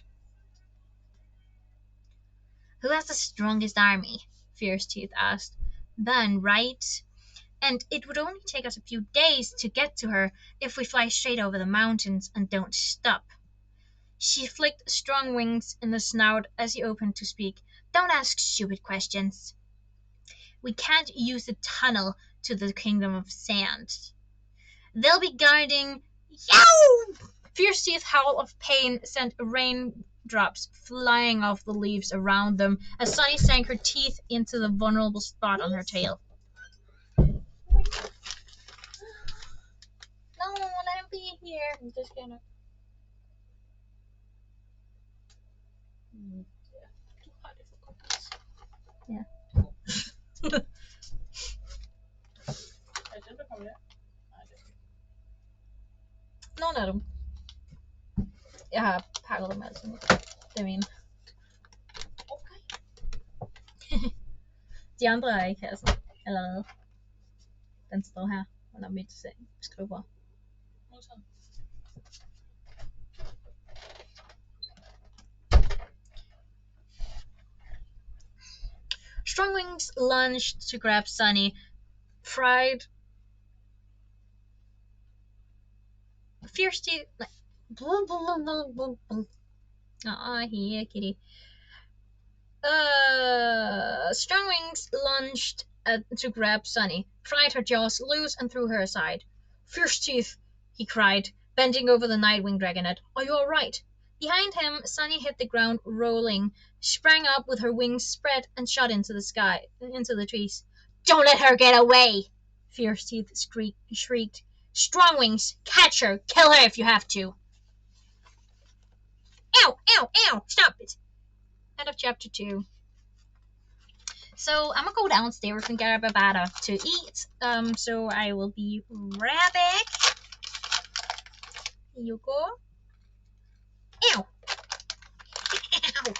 Who has the strongest army? Fierce Teeth asked. Burn, right? And it would only take us a few days to get to her if we fly straight over the mountains and don't stop. She flicked strong wings in the snout as he opened to speak. Don't ask stupid questions. We can't use the tunnel to the kingdom of sand. They'll be guarding. Yow! Fierce teeth howl of pain sent raindrops flying off the leaves around them as Sunny sank her teeth into the vulnerable spot on her tail. No, let him be here. I'm just gonna. Ja. Er den, der kommer der? Nej, det Nogle af dem. Jeg har pakket dem altså nu. Det er mine. Okay. De andre er i kassen allerede. Den står her under mit skrivebord. Modtaget. Strongwings lunged to grab Sunny. Fried. Fierce teeth. Aw, here, kitty. Strongwings lunged to grab Sunny, pried her jaws loose, and threw her aside. Fierce teeth, he cried, bending over the Nightwing Dragonet. Are you all right? Behind him, Sunny hit the ground, rolling, sprang up with her wings spread, and shot into the sky, into the trees. Don't let her get away! Fierce Teeth shrieked. Strongwings, catch her, kill her if you have to. Ow, ow, ow, stop it. End of chapter 2. So I'm gonna go downstairs and get a babata to eat. So I will be right back. Here you go. Ow. Ow.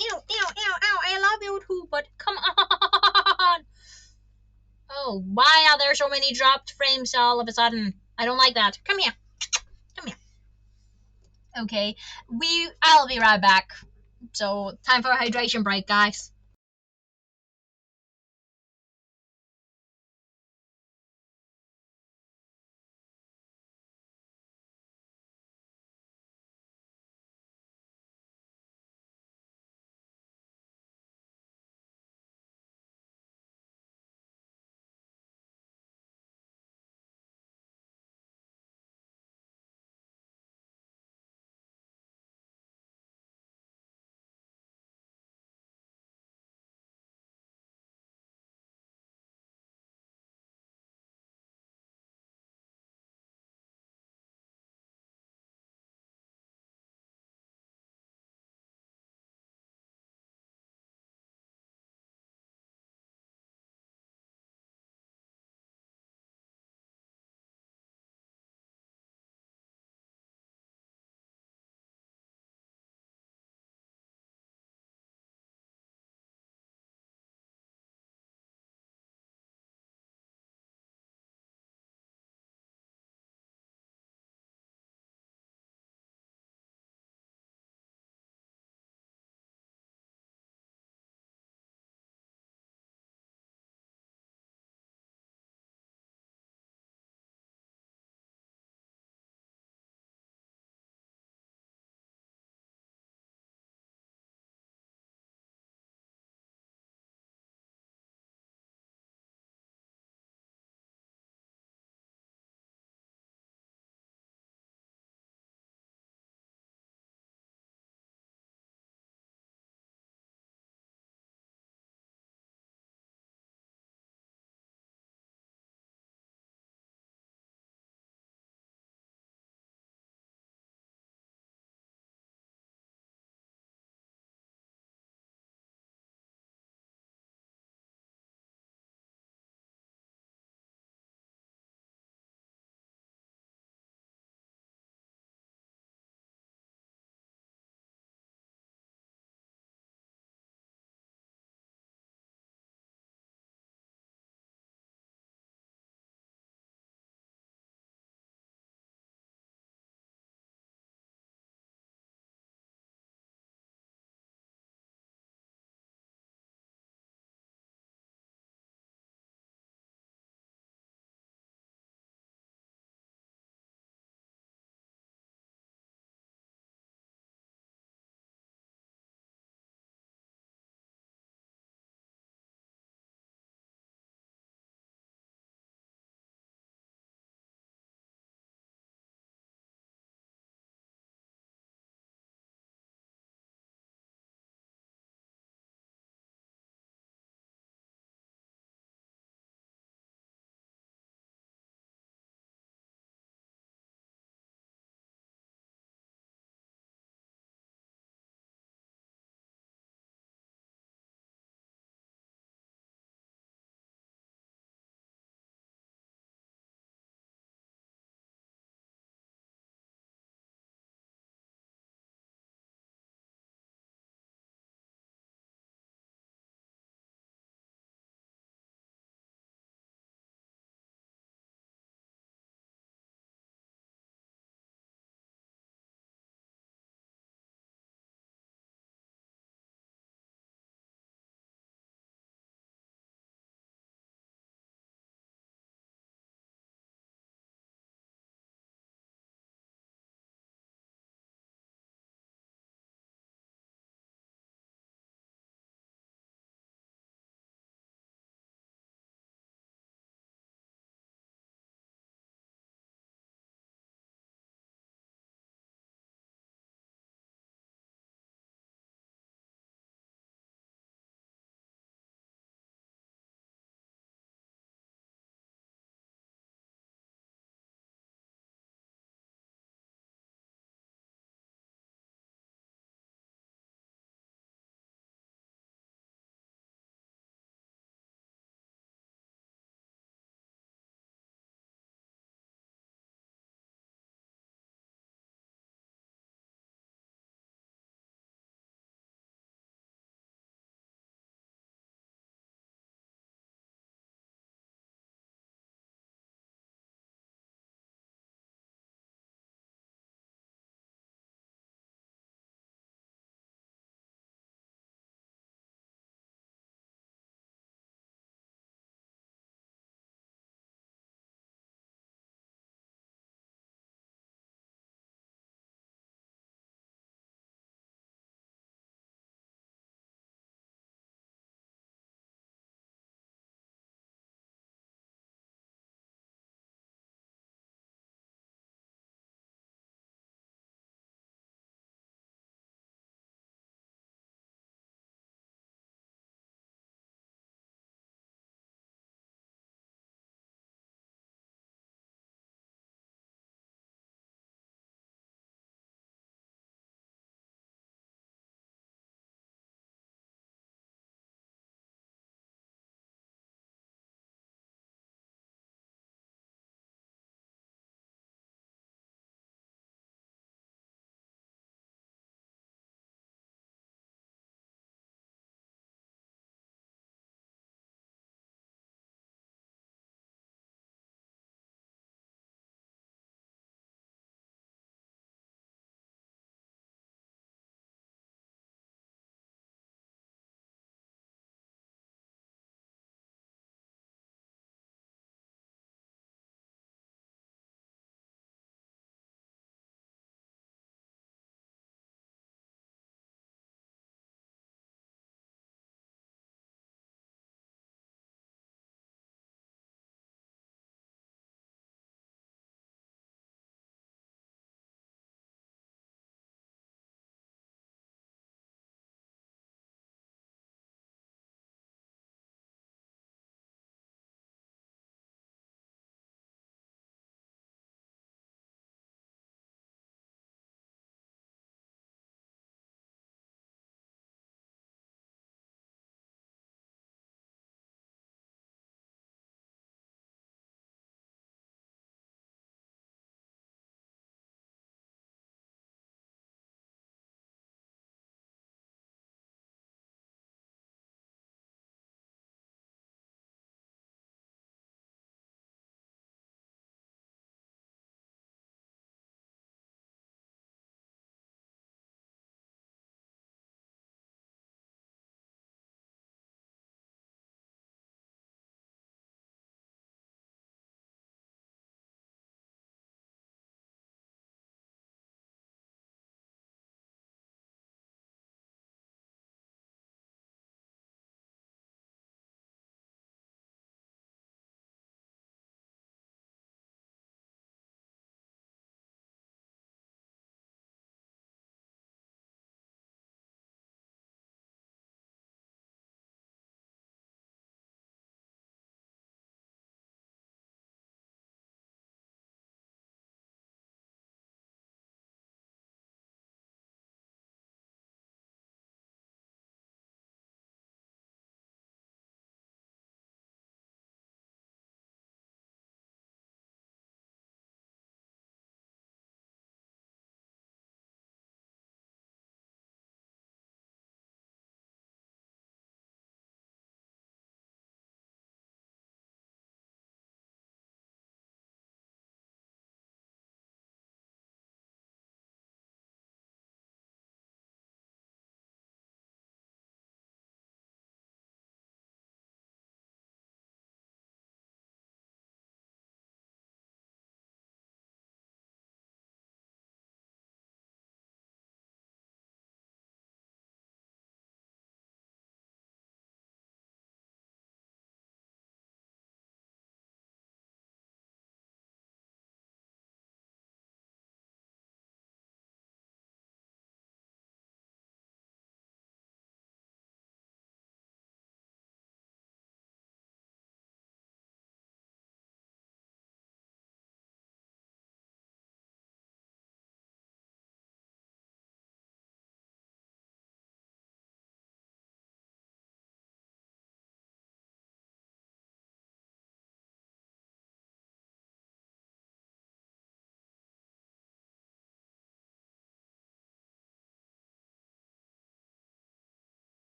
Ow, ow, ow, ow. I love you too, but come on. Oh, why are there so many dropped frames all of a sudden? I don't like that. Come here. Come here. Okay, I'll be right back. So time for a hydration break, guys.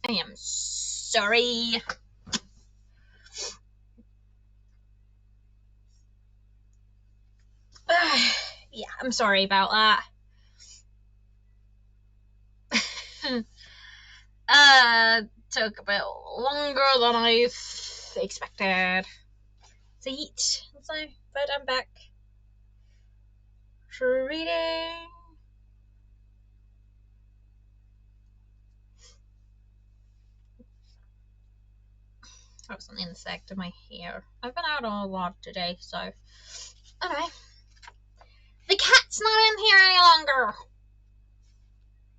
I am sorry. Yeah, I'm sorry about that. Took a bit longer than I expected to eat. So, but I'm back for reading. I have something insect in my hair. I've been out a lot today, so. Anyway. The cat's not in here any longer.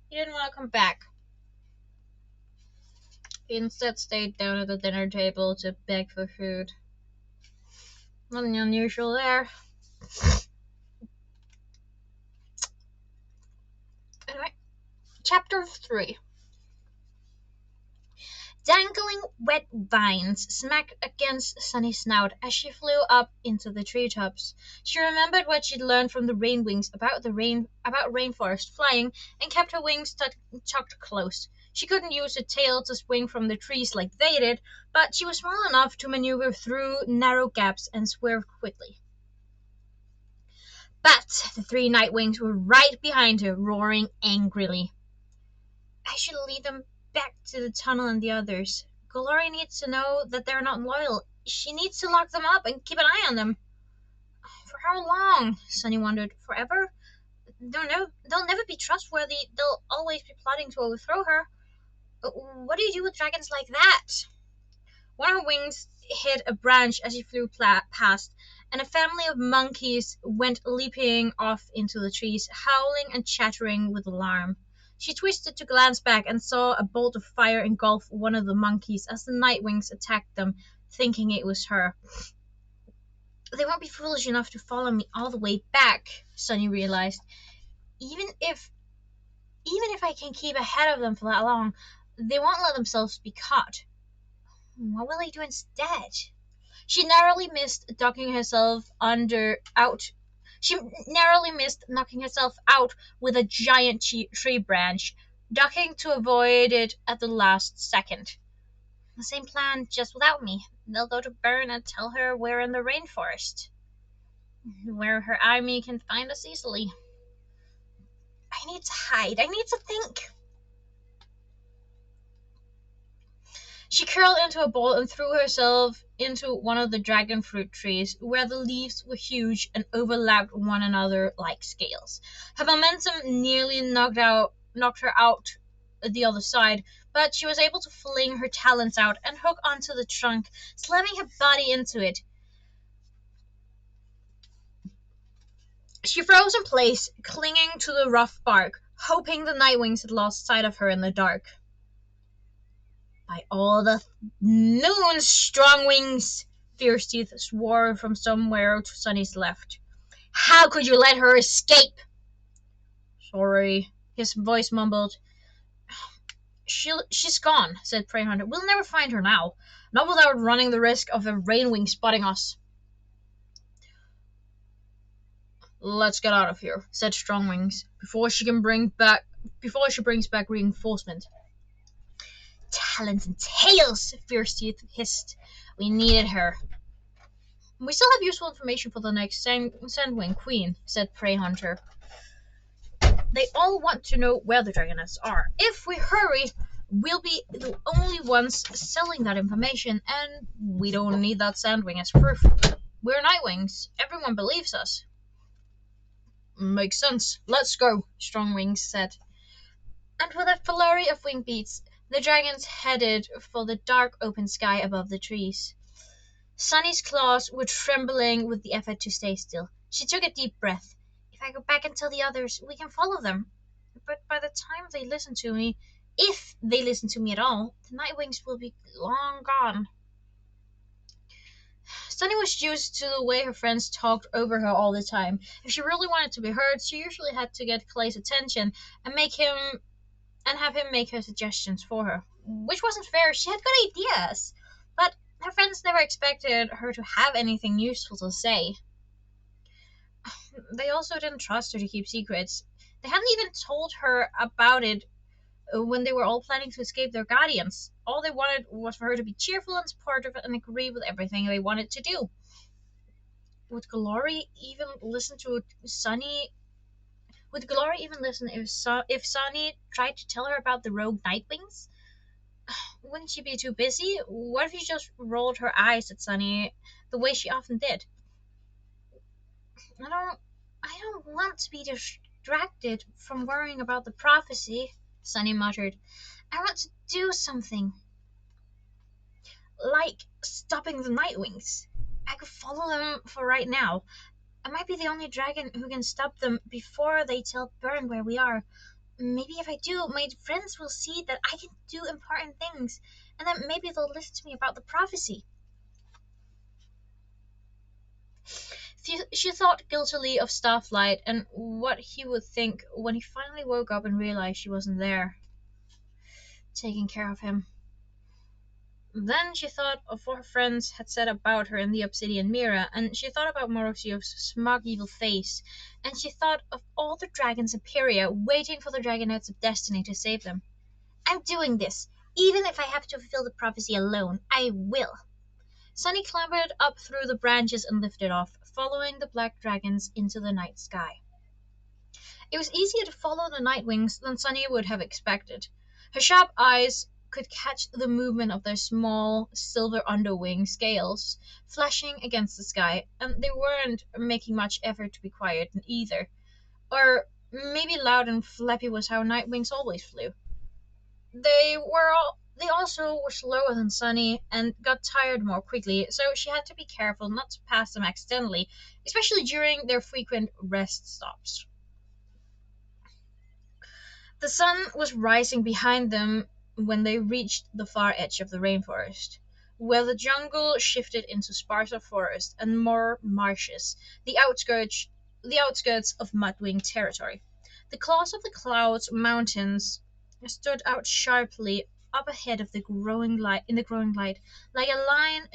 He didn't want to come back. He instead stayed down at the dinner table to beg for food. Nothing unusual there. Anyway, chapter 3. Dangling wet vines smacked against Sunny's snout as she flew up into the treetops. She remembered what she'd learned from the rainwings about rainforest flying and kept her wings tucked close. She couldn't use her tail to swing from the trees like they did, but she was small enough to maneuver through narrow gaps and swerve quickly. But the 3 nightwings were right behind her, roaring angrily. I should lead them back to the tunnel and the others. Glory needs to know that they're not loyal. She needs to lock them up and keep an eye on them. For how long? Sunny wondered. Forever? They'll never be trustworthy. They'll always be plotting to overthrow her. What do you do with dragons like that? One of her wings hit a branch as she flew past, and a family of monkeys went leaping off into the trees, howling and chattering with alarm. She twisted to glance back and saw a bolt of fire engulf one of the monkeys as the nightwings attacked them, thinking it was her. They won't be foolish enough to follow me all the way back, Sunny realized. Even if I can keep ahead of them for that long, they won't let themselves be caught. What will they do instead? She narrowly missed knocking herself out with a giant tree branch, ducking to avoid it at the last second. The same plan, just without me. They'll go to Bern and tell her we're in the rainforest, where her army can find us easily. I need to hide. I need to think. She curled into a ball and threw herself into one of the dragon fruit trees, where the leaves were huge and overlapped one another like scales. Her momentum nearly knocked her out the other side, but she was able to fling her talons out and hook onto the trunk, slamming her body into it. She froze in place, clinging to the rough bark, hoping the nightwings had lost sight of her in the dark. By all the noon's strong wings, Fierce Teeth swore from somewhere to Sunny's left. How could you let her escape? Sorry, his voice mumbled. She's gone, said Prey Hunter. We'll never find her now. Not without running the risk of a rainwing spotting us. Let's get out of here, said Strongwings, before she brings back reinforcement. Talons and tails, Fierce Teeth hissed. We needed her. We still have useful information for the next Sandwing Queen, said Prey Hunter. They all want to know where the dragonets are. If we hurry, we'll be the only ones selling that information, and we don't need that Sandwing as proof. We're Nightwings. Everyone believes us. Makes sense. Let's go, Strongwings said. And with a flurry of wing beats, the dragons headed for the dark open sky above the trees. Sunny's claws were trembling with the effort to stay still. She took a deep breath. If I go back and tell the others, we can follow them. But by the time they listen to me, if they listen to me at all, the Nightwings will be long gone. Sunny was used to the way her friends talked over her all the time. If she really wanted to be heard, she usually had to get Clay's attention and have him make her suggestions for her. Which wasn't fair. She had good ideas. But her friends never expected her to have anything useful to say. They also didn't trust her to keep secrets. They hadn't even told her about it when they were all planning to escape their guardians. All they wanted was for her to be cheerful and supportive and agree with everything they wanted to do. Would Glory even listen to Sunny? Would Glory even listen if Sunny tried to tell her about the rogue Nightwings? Wouldn't she be too busy? What if she just rolled her eyes at Sunny the way she often did? I don't I don't want to be distracted from worrying about the prophecy, Sunny muttered. I want to do something. Like stopping the Nightwings. I could follow them for right now. I might be the only dragon who can stop them before they tell Byrne where we are. Maybe if I do, my friends will see that I can do important things, and then maybe they'll listen to me about the prophecy. She thought guiltily of Starflight and what he would think when he finally woke up and realized she wasn't there, taking care of him. Then she thought of what her friends had said about her in the obsidian mirror, and she thought about Morosio's smug evil face, and she thought of all the dragons in Pyria waiting for the Dragonets of Destiny to save them. I'm doing this. Even if I have to fulfill the prophecy alone, I will. Sunny clambered up through the branches and lifted off, following the black dragons into the night sky. It was easier to follow the Nightwings than Sunny would have expected. Her sharp eyes could catch the movement of their small, silver underwing scales flashing against the sky, and they weren't making much effort to be quiet either. Or maybe loud and flappy was how Nightwings always flew. They also were slower than Sunny and got tired more quickly, so she had to be careful not to pass them accidentally, especially during their frequent rest stops. The sun was rising behind them when they reached the far edge of the rainforest, where the jungle shifted into sparser forest and more marshes, the outskirts of Mudwing territory. The claws of the Clouds Mountains stood out sharply up ahead of the growing light in the growing light, like a line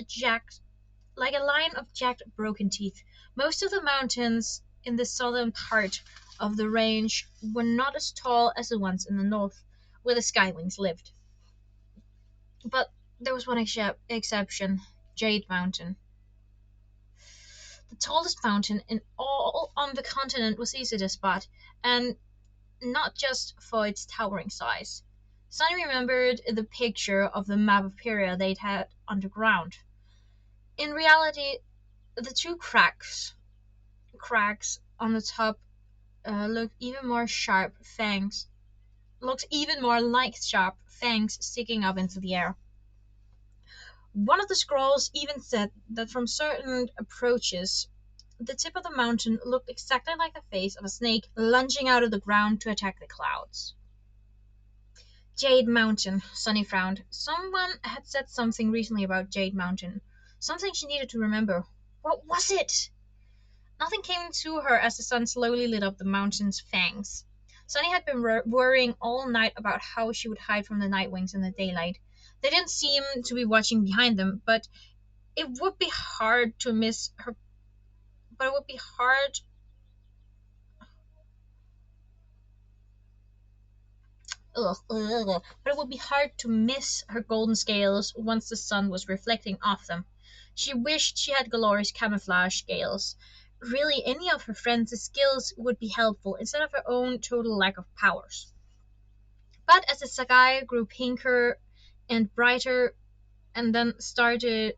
of jagged broken teeth. Most of the mountains in the southern part of the range were not as tall as the ones in the north, where the Skywings lived. But there was one exception, Jade Mountain. The tallest mountain in all on the continent was easy to spot, and not just for its towering size. Sunny remembered the picture of the map of Pyria they'd had underground. In reality, the two cracks on the top looked even more like sharp fangs sticking up into the air. One of the scrolls even said that from certain approaches, the tip of the mountain looked exactly like the face of a snake lunging out of the ground to attack the clouds. Jade Mountain, Sunny frowned. Someone had said something recently about Jade Mountain. Something she needed to remember. What was it? Nothing came to her as the sun slowly lit up the mountain's fangs. Sunny had been worrying all night about how she would hide from the Nightwings in the daylight. They didn't seem to be watching behind them, but it would be hard to miss her. But it would be hard. But it would be hard to miss her golden scales once the sun was reflecting off them. She wished she had Glory's camouflage scales. Really, any of her friends' skills would be helpful instead of her own total lack of powers. But as the sky grew pinker and brighter and then started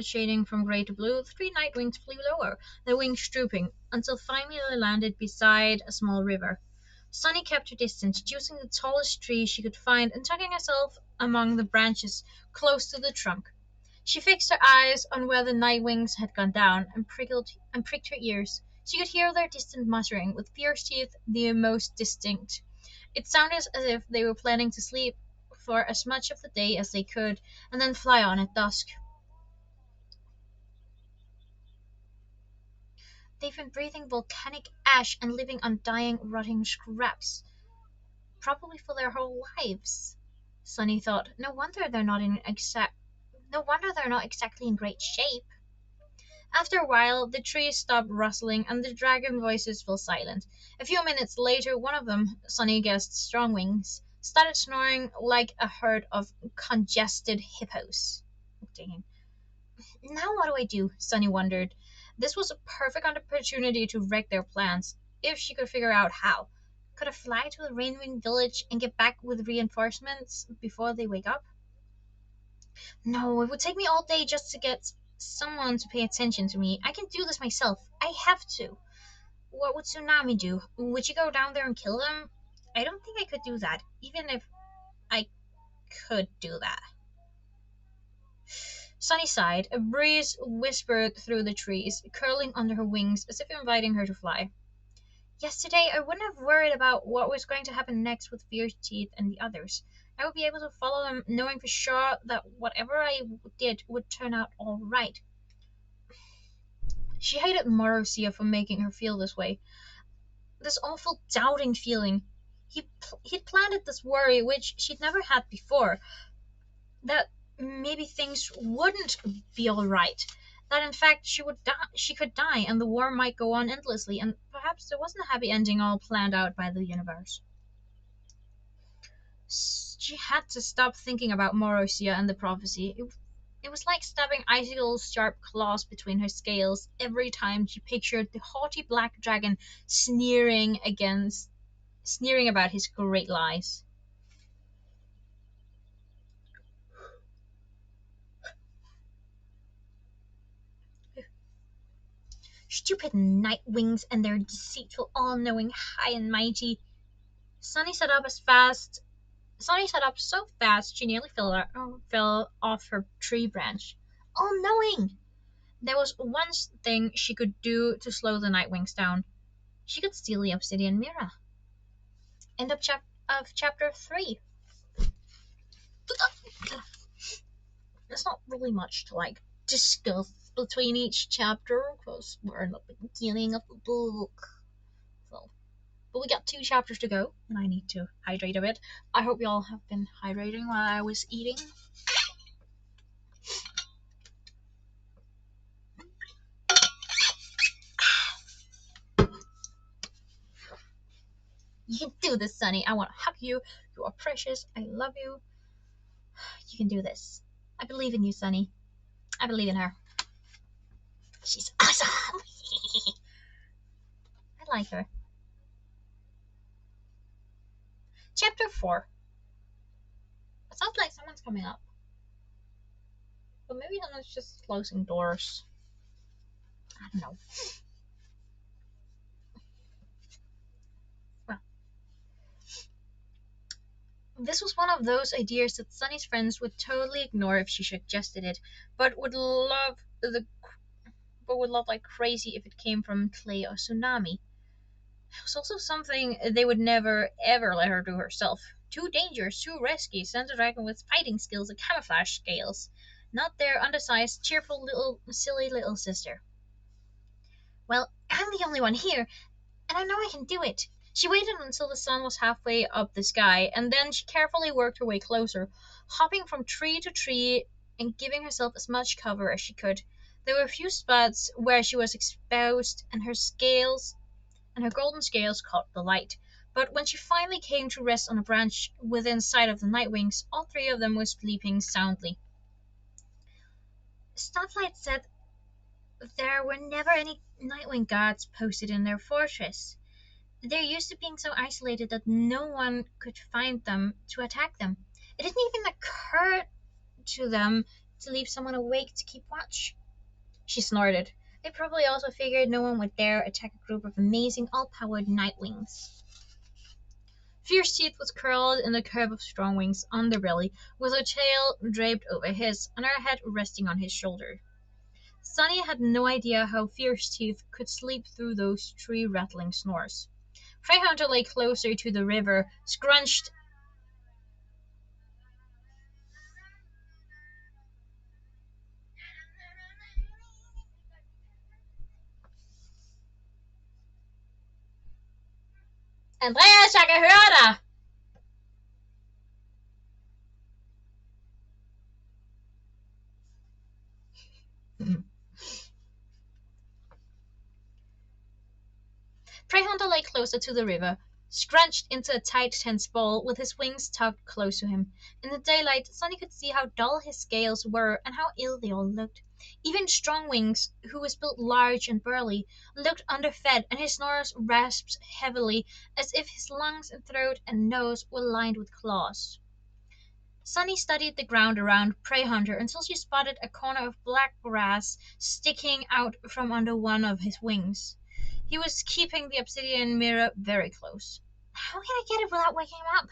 shading from gray to blue, the three Nightwings flew lower, their wings drooping, until finally they landed beside a small river. Sunny kept her distance, choosing the tallest tree she could find and tucking herself among the branches close to the trunk. She fixed her eyes on where the Nightwings had gone down and pricked her ears. She could hear their distant muttering, with fierce teeth the most distinct. It sounded as if they were planning to sleep for as much of the day as they could, and then fly on at dusk. They've been breathing volcanic ash and living on dying, rotting scraps, probably for their whole lives. Sunny thought. No wonder they're not exactly in great shape. After a while, the trees stopped rustling and the dragon voices fell silent. A few minutes later, one of them, Sunny guessed Strongwings, started snoring like a herd of congested hippos. Dang. Now what do I do? Sunny wondered. This was a perfect opportunity to wreck their plans, if she could figure out how. Could I fly to the Rainwind village and get back with reinforcements before they wake up? No, it would take me all day just to get someone to pay attention to me. I can do this myself. I have to. What would Tsunami do? Would she go down there and kill them? I don't think I could do that, even if I could do that. Sunny sighed. A breeze whispered through the trees, curling under her wings as if inviting her to fly. Yesterday, I wouldn't have worried about what was going to happen next with Fierce Teeth and the others. I would be able to follow them, knowing for sure that whatever I did would turn out all right. She hated Morosia for making her feel this way. This awful doubting feeling. He'd planted this worry, which she'd never had before, that maybe things wouldn't be all right. That in fact she could die, and the war might go on endlessly, and perhaps there wasn't a happy ending all planned out by the universe. She had to stop thinking about Morosia and the prophecy. It was like stabbing icicles sharp claws between her scales every time she pictured the haughty black dragon sneering about his great lies. Stupid night wings and their deceitful, all-knowing, high and mighty. Sunny sat up so fast she nearly fell off her tree branch. All-knowing! There was one thing she could do to slow the night wings down. She could steal the obsidian mirror. End of chapter 3. There's not really much to discuss between each chapter because we're in the beginning of the book. So, but we got 2 chapters to go, and I need to hydrate a bit. I hope y'all have been hydrating while I was eating. You can do this, Sunny. I want to hug you. You are precious. I love you. You can do this. I believe in you, Sunny. I believe in her. She's awesome. I like her. Chapter 4. It sounds like someone's coming up. But maybe someone's just closing doors. I don't know. Well, this was one of those ideas that Sunny's friends would totally ignore if she suggested it, but would love like crazy if it came from Clay or Tsunami. It was also something they would never ever let her do herself. Too dangerous, too risky. Send a dragon with fighting skills and camouflage scales. Not their undersized, cheerful silly little sister. Well, I'm the only one here, and I know I can do it. She waited until the sun was halfway up the sky, and then she carefully worked her way closer, hopping from tree to tree and giving herself as much cover as she could. There were a few spots where she was exposed, and her golden scales caught the light. But when she finally came to rest on a branch within sight of the Nightwings, all 3 of them were sleeping soundly. Starlight said there were never any Nightwing guards posted in their fortress. They're used to being so isolated that no one could find them to attack them. It didn't even occur to them to leave someone awake to keep watch. She snorted. They probably also figured no one would dare attack a group of amazing, all-powered Nightwings. Fierce Teeth was curled in a curve of strong wings on their belly, with her tail draped over his, and her head resting on his shoulder. Sunny had no idea how Fierce Teeth could sleep through those tree-rattling snores. Freyhunter lay closer to the river, scrunched Andreas, jag kan höra! Freyhunter lay closer to the river, scrunched into a tight, tense ball with his wings tucked close to him. In the daylight, Sonny could see how dull his scales were and how ill they all looked. Even Strongwings, who was built large and burly, looked underfed, and his snores rasped heavily, as if his lungs and throat and nose were lined with claws. Sunny studied the ground around Prey Hunter until she spotted a corner of black grass sticking out from under one of his wings. He was keeping the obsidian mirror very close. How can I get it without waking him up?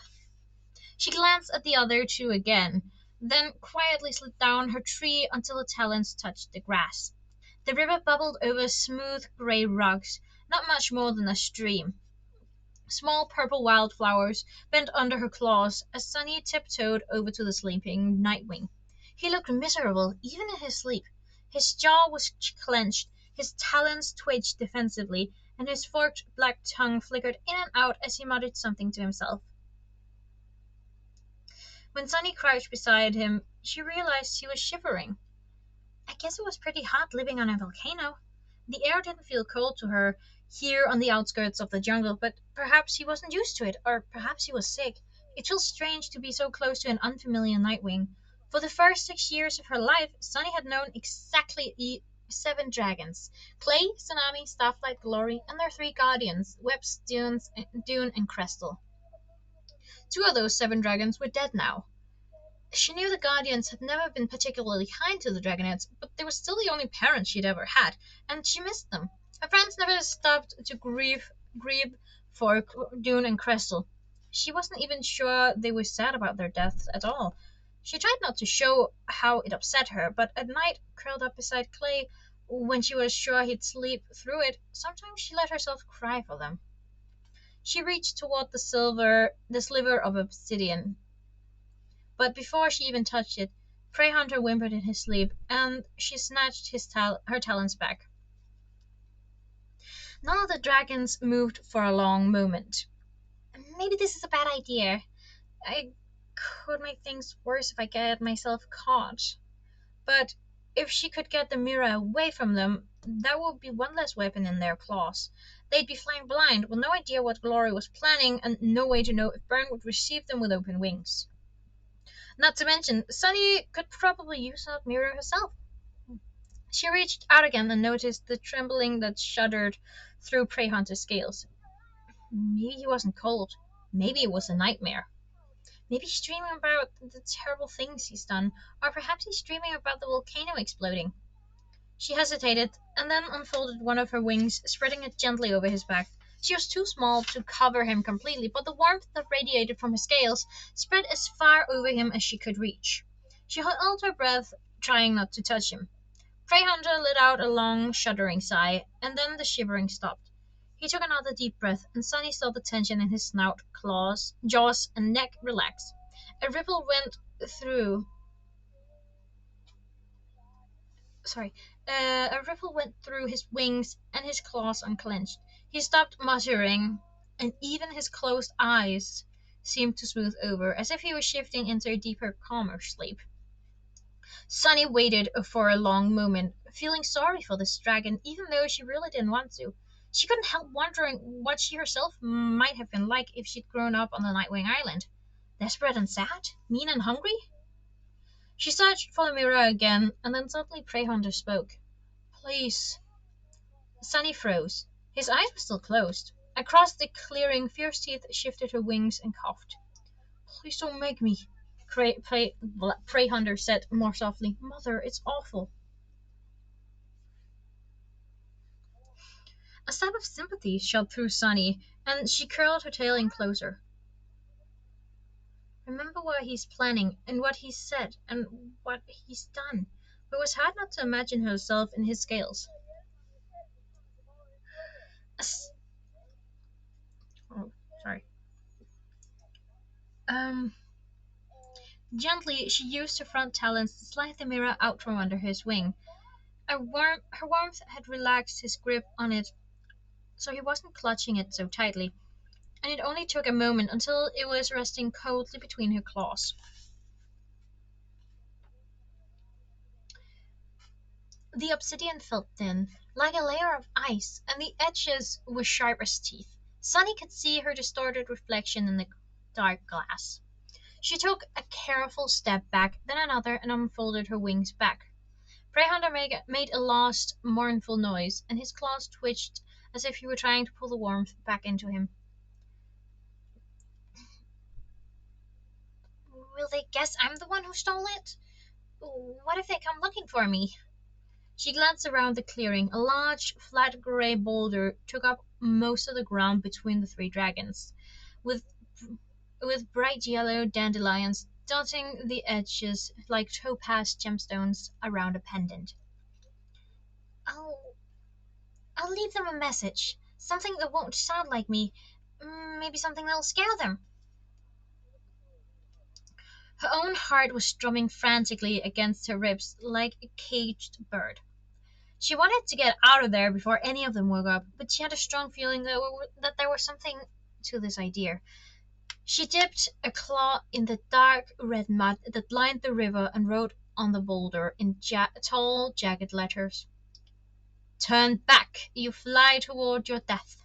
She glanced at the other two again, then quietly slid down her tree until her talons touched the grass. The river bubbled over smooth gray rocks, not much more than a stream. Small purple wildflowers bent under her claws as Sunny tiptoed over to the sleeping Nightwing. He looked miserable, even in his sleep. His jaw was clenched, his talons twitched defensively, and his forked black tongue flickered in and out as he muttered something to himself. When Sunny crouched beside him, she realized he was shivering. I guess it was pretty hot living on a volcano. The air didn't feel cold to her here on the outskirts of the jungle, but perhaps he wasn't used to it, or perhaps he was sick. It felt strange to be so close to an unfamiliar Nightwing. For the first 6 years of her life, Sunny had known exactly 7 dragons: Clay, Tsunami, Starflight, Glory, and their 3 guardians, Webs, Dune, and Crestel. 2 of those 7 dragons were dead now. She knew the Guardians had never been particularly kind to the Dragonets, but they were still the only parents she'd ever had, and she missed them. Her friends never stopped to grieve for Dune and Crestel. She wasn't even sure they were sad about their deaths at all. She tried not to show how it upset her, but at night, curled up beside Clay, when she was sure he'd sleep through it, sometimes she let herself cry for them. She reached toward the sliver of obsidian, but before she even touched it, Prey Hunter whimpered in his sleep, and she snatched her talons back. None of the dragons moved for a long moment. Maybe this is a bad idea. I could make things worse if I get myself caught. But if she could get the mirror away from them, that would be one less weapon in their claws. They'd be flying blind, with no idea what Glory was planning, and no way to know if Byrne would receive them with open wings. Not to mention, Sunny could probably use that mirror herself. She reached out again and noticed the trembling that shuddered through Prey Hunter's scales. Maybe he wasn't cold. Maybe it was a nightmare. Maybe he's dreaming about the terrible things he's done, or perhaps he's dreaming about the volcano exploding. She hesitated, and then unfolded one of her wings, spreading it gently over his back. She was too small to cover him completely, but the warmth that radiated from her scales spread as far over him as she could reach. She held her breath, trying not to touch him. Prey Hunter let out a long, shuddering sigh, and then the shivering stopped. He took another deep breath, and Sunny saw the tension in his snout, claws, jaws, and neck relax. A ripple went through sorry, a ripple went through his wings and his claws unclenched. He stopped muttering, and even his closed eyes seemed to smooth over, as if he was shifting into a deeper, calmer sleep. Sunny waited for a long moment, feeling sorry for this dragon, even though she really didn't want to. She couldn't help wondering what she herself might have been like if she'd grown up on the Nightwing Island. Desperate and sad? Mean and hungry? She searched for the mirror again, and then suddenly Prey Hunter spoke. Please. Sunny froze. His eyes were still closed. Across the clearing, fierce teeth shifted her wings and coughed. Please don't make me, Prey Hunter said more softly. Mother, it's awful. A stab of sympathy shot through Sunny, and she curled her tail in closer. Remember what he's planning, and what he's said, and what he's done. But it was hard not to imagine herself in his scales. Oh, sorry. Um, Gently, she used her front talons to slide the mirror out from under his wing. Her warmth had relaxed his grip on it, so he wasn't clutching it so tightly, and it only took a moment until it was resting coldly between her claws. The obsidian felt thin, like a layer of ice, and the edges were sharp as teeth. Sunny could see her distorted reflection in the dark glass. She took a careful step back, then another, and unfolded her wings back. Greyhunter made a last mournful noise, and his claws twitched as if he were trying to pull the warmth back into him. Will they guess I'm the one who stole it? What if they come looking for me? She glanced around the clearing. A large, flat grey boulder took up most of the ground between the three dragons, with bright yellow dandelions dotting the edges like topaz gemstones around a pendant. I'll I'll leave them a message. Something that won't sound like me. Maybe something that'll scare them. Her own heart was drumming frantically against her ribs like a caged bird. She wanted to get out of there before any of them woke up, but she had a strong feeling that there was something to this idea. She dipped a claw in the dark red mud that lined the river and wrote on the boulder in tall, jagged letters. Turn back, you fly toward your death.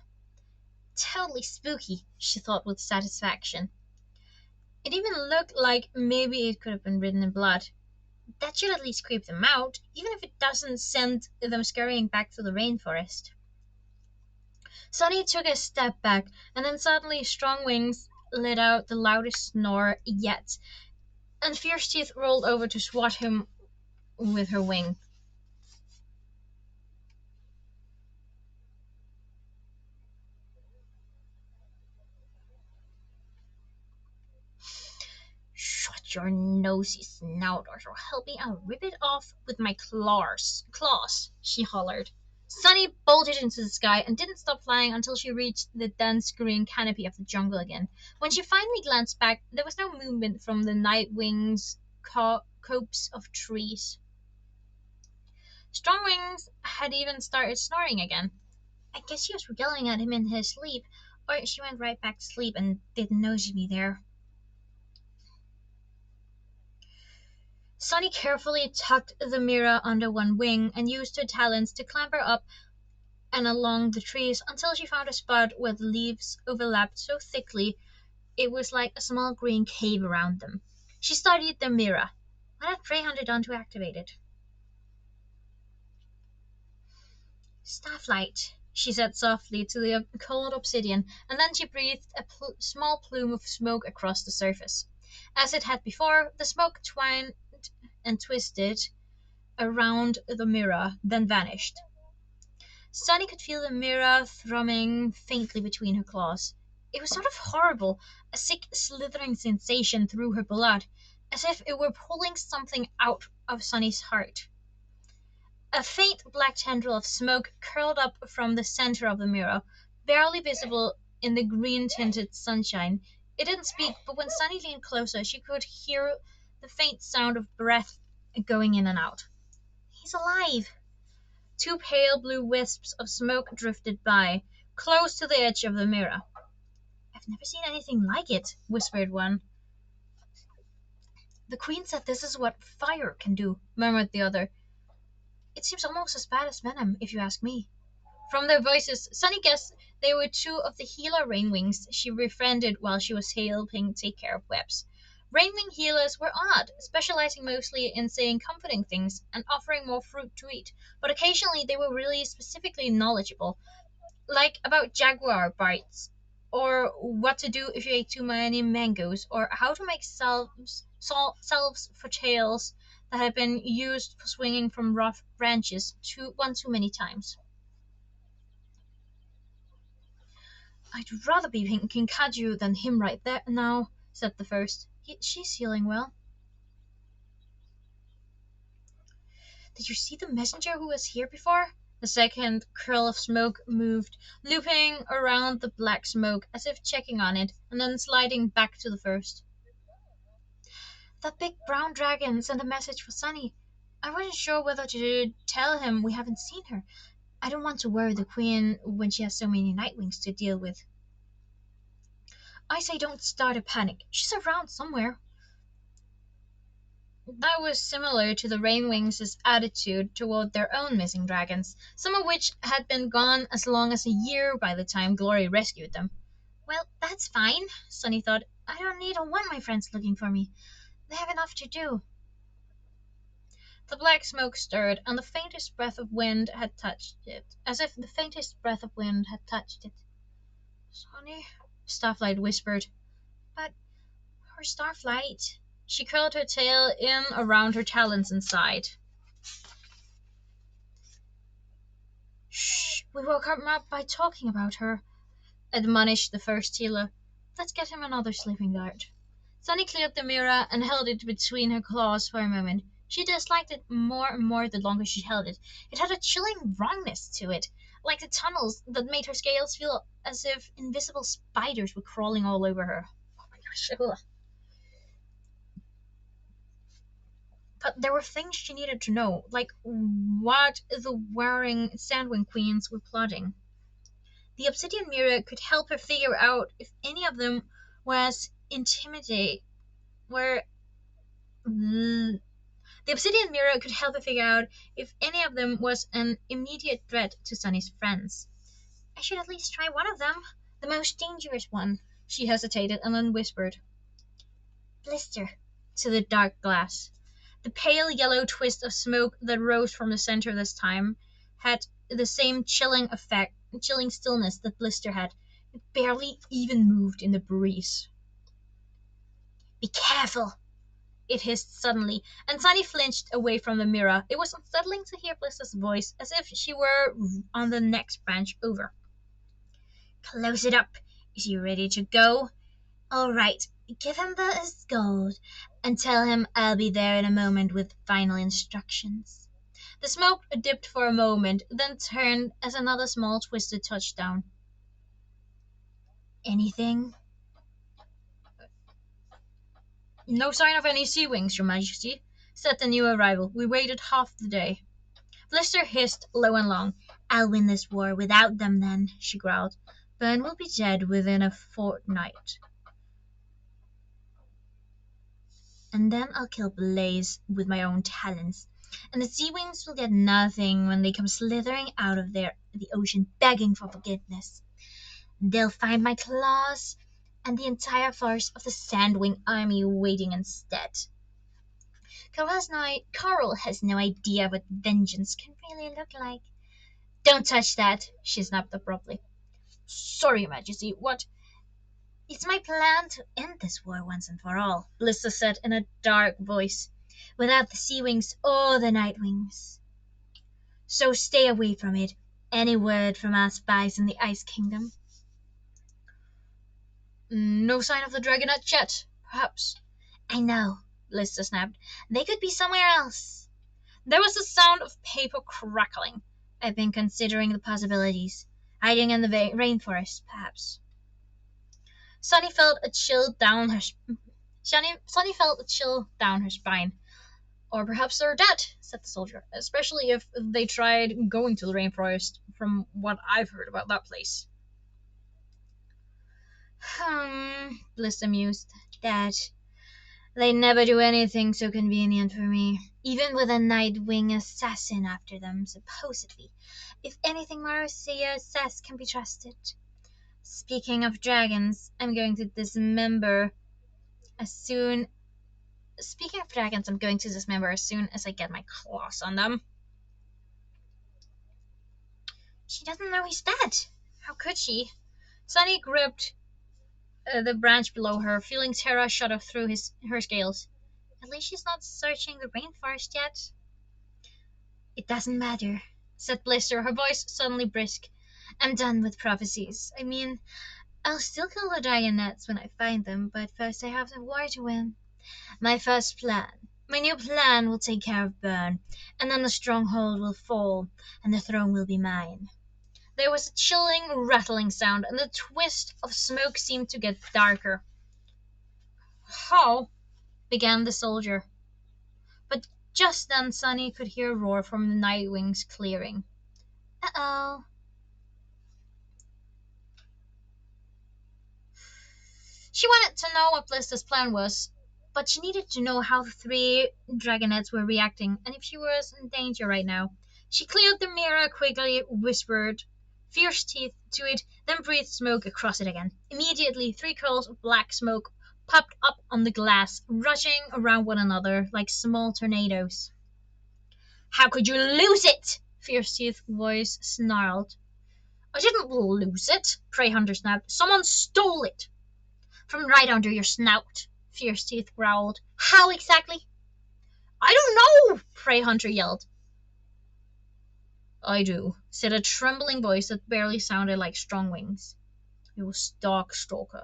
Totally spooky, she thought with satisfaction. It even looked like maybe it could have been written in blood. That should at least creep them out, even if it doesn't send them scurrying back to the rainforest. Sunny took a step back, and then suddenly strong wings let out the loudest snore yet, and fierce teeth rolled over to swat him with her wing. Shut your nosy snout, or help me, I'll rip it off with my claws, she hollered. Sunny bolted into the sky and didn't stop flying until she reached the dense green canopy of the jungle again. When she finally glanced back, there was no movement from the night wings' copse of trees. Strongwings had even started snoring again. I guess she was yelling at him in his sleep, or she went right back to sleep and didn't notice me there. Sunny carefully tucked the mirror under one wing and used her talons to clamber up and along the trees until she found a spot where the leaves overlapped so thickly it was like a small green cave around them. She studied the mirror. What had Greyhunter done to activate it? Starflight, she said softly to the cold obsidian, and then she breathed a small plume of smoke across the surface. As it had before, the smoke twined and twisted around the mirror, then vanished. Sunny could feel the mirror thrumming faintly between her claws. It was sort of horrible, a sick, slithering sensation through her blood, as if it were pulling something out of Sunny's heart. A faint black tendril of smoke curled up from the center of the mirror, barely visible in the green-tinted sunshine. It didn't speak, but when Sunny leaned closer, she could hear the faint sound of breath going in and out. He's alive! Two pale blue wisps of smoke drifted by, close to the edge of the mirror. I've never seen anything like it, whispered one. The Queen said this is what fire can do, murmured the other. It seems almost as bad as venom, if you ask me. From their voices, Sunny guessed they were two of the healer rainwings she befriended while she was helping take care of webs. Rainwing healers were odd, specializing mostly in saying comforting things and offering more fruit to eat, but occasionally they were really specifically knowledgeable, like about jaguar bites, or what to do if you ate too many mangoes, or how to make salves for tails that had been used for swinging from rough branches one too many times. I'd rather be Kinkaju than him right there now, said the first. She's healing well. Did you see the messenger who was here before? The second curl of smoke moved, looping around the black smoke as if checking on it, and then sliding back to the first. That big brown dragon sent a message for Sunny. I wasn't sure whether to tell him we haven't seen her. I don't want to worry the Queen when she has so many Nightwings to deal with. I say don't start a panic. She's around somewhere. That was similar to the Rainwings' attitude toward their own missing dragons, some of which had been gone as long as a year by the time Glory rescued them. Well, that's fine, Sunny thought. I don't need or want my friends looking for me. They have enough to do. The black smoke stirred, and the faintest breath of wind had touched it, as if the faintest breath of wind had touched it. Sunny, Starflight whispered. But her Starflight. She curled her tail in around her talons and sighed. Shh, we woke him up by talking about her, admonished the first healer. Let's get him another sleeping dart. Sunny cleared the mirror and held it between her claws for a moment. She disliked it more and more the longer she held it. It had a chilling wrongness to it, like the tunnels that made her scales feel as if invisible spiders were crawling all over her. Oh my gosh. Ugh. But there were things she needed to know, like what the wearing Sandwing Queens were plotting. The obsidian mirror could help her figure out if any of them was intimidate were the obsidian mirror could help her figure out if any of them was an immediate threat to Sunny's friends. I should at least try one of them, the most dangerous one. She hesitated and then whispered, Blister, to the dark glass. The pale yellow twist of smoke that rose from the center this time had the same chilling stillness that Blister had. It barely even moved in the breeze. Be careful, it hissed suddenly, and Sunny flinched away from the mirror. It was unsettling to hear Blister's voice, as if she were on the next branch over. Close it up. Is he ready to go? All right, give him his gold, and tell him I'll be there in a moment with final instructions. The smoke dipped for a moment, then turned as another small twisted touched down. Anything? No sign of any sea wings, Your Majesty, said the new arrival. We waited half the day. Blister hissed low and long. I'll win this war without them then, she growled. Burn will be dead within a fortnight. And then I'll kill Blaze with my own talons. And the sea wings will get nothing when they come slithering out of the ocean begging for forgiveness. They'll find my claws and the entire force of the Sandwing army waiting instead. Coral has no idea what vengeance can really look like. Don't touch that, she snapped abruptly. Sorry, Your Majesty, what? It's my plan to end this war once and for all, Blister said in a dark voice, without the Sea Wings or the Night Wings. So stay away from it. Any word from our spies in the Ice Kingdom? No sign of the Dragonette yet, perhaps. I know, Blister snapped. They could be somewhere else. There was the sound of paper crackling. I've been considering the possibilities. Hiding in the rainforest, perhaps. Sunny felt a chill down her spine. Or perhaps they're dead, said the soldier, especially if they tried going to the rainforest, from what I've heard about that place. Blister mused. That they never do anything so convenient for me, even with a Nightwing assassin after them, supposedly. If anything, Marcia says can be trusted. Speaking of dragons, I'm going to dismember as soon as I get my claws on them. She doesn't know he's dead. How could she? Sunny gripped the branch below her, feeling terror shudder through her scales. At least she's not searching the rainforest yet. It doesn't matter, said Blister, her voice suddenly brisk. I'm done with prophecies. I mean, I'll still kill the Dragonettes when I find them, but first I have the war to win. My new plan will take care of Burn, and then the stronghold will fall, and the throne will be mine. There was a chilling, rattling sound, and the twist of smoke seemed to get darker. How? Began the soldier. But just then Sunny could hear a roar from the Nightwing's clearing. Uh-oh. She wanted to know what Blister's plan was. but she needed to know how the three dragonettes were reacting and if she was in danger right now. She cleared the mirror quickly, whispered fierce teeth to it, then breathed smoke across it again. Immediately, 3 curls of black smoke popped up on the glass, rushing around one another like small tornadoes. How could you lose it? Fierce Teeth's voice snarled. I didn't lose it, Prey Hunter snapped. Someone stole it. From right under your snout, Fierce Teeth growled. How exactly? I don't know, Prey Hunter yelled. I do, said a trembling voice that barely sounded like strong wings. It was Darkstalker.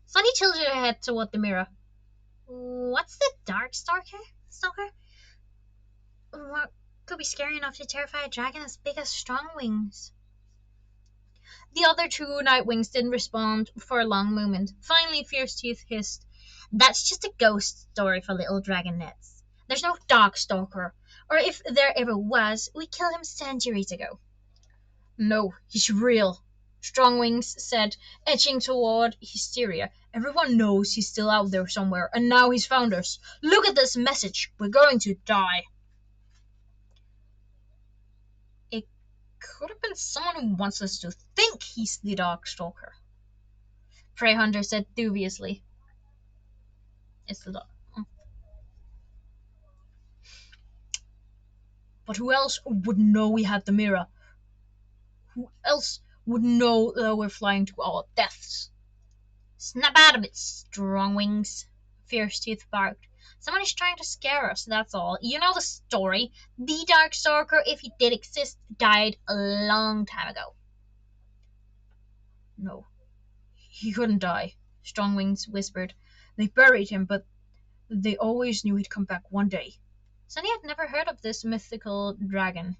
Sunny tilted her head toward the mirror. What's the Darkstalker? Stalker? What could be scary enough to terrify a dragon as big as strong wings? The other 2 Nightwings didn't respond for a long moment. Finally, Fierce Teeth hissed, That's just a ghost story for little dragonettes. There's no Darkstalker, or if there ever was, we killed him centuries ago. No, he's real, Strongwings said, edging toward Hysteria. Everyone knows he's still out there somewhere, and now he's found us. Look at this message. We're going to die. It could have been someone who wants us to think he's the Darkstalker, Prey Hunter said dubiously. It's the dog. But who else would know we had the mirror? Who else would know that we're flying to our deaths? Snap out of it, Strongwings, Fierce Teeth barked. Someone is trying to scare us, that's all. You know the story. The Darkstalker, if he did exist, died a long time ago. No, he couldn't die, Strongwings whispered. They buried him, but they always knew he'd come back one day. Sunny had never heard of this mythical dragon.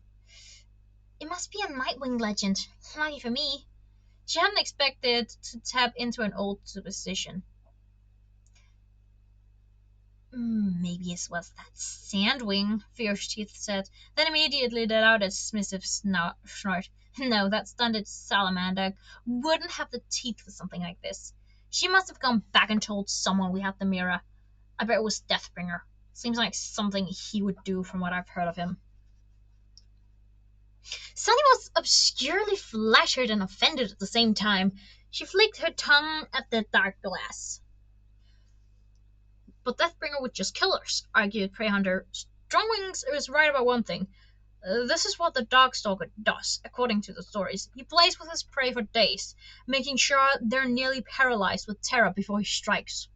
It must be a Nightwing legend. Lucky for me. She hadn't expected to tap into an old superstition. Maybe it was that Sandwing, Fierce Teeth said, then immediately let out a dismissive snort. No, that stunted salamander wouldn't have the teeth for something like this. She must have gone back and told someone we had the mirror. I bet it was Deathbringer. Seems like something he would do from what I've heard of him. Sunny was obscurely flattered and offended at the same time. She flicked her tongue at the dark glass. But Deathbringer would just kill us, argued Prey Hunter. Strongwings is right about one thing. This is what the Darkstalker does, according to the stories. He plays with his prey for days, making sure they're nearly paralyzed with terror before he strikes.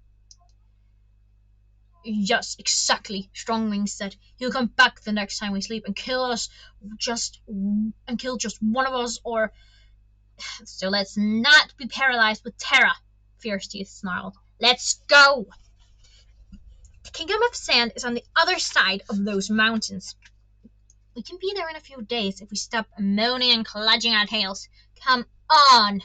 Yes, exactly, Strongwings said. He'll come back the next time we sleep and kill just one of us, or... So let's not be paralyzed with terror, Fierce Teeth snarled. Let's go! The Kingdom of Sand is on the other side of those mountains. We can be there in a few days if we stop moaning and clutching our tails. Come on!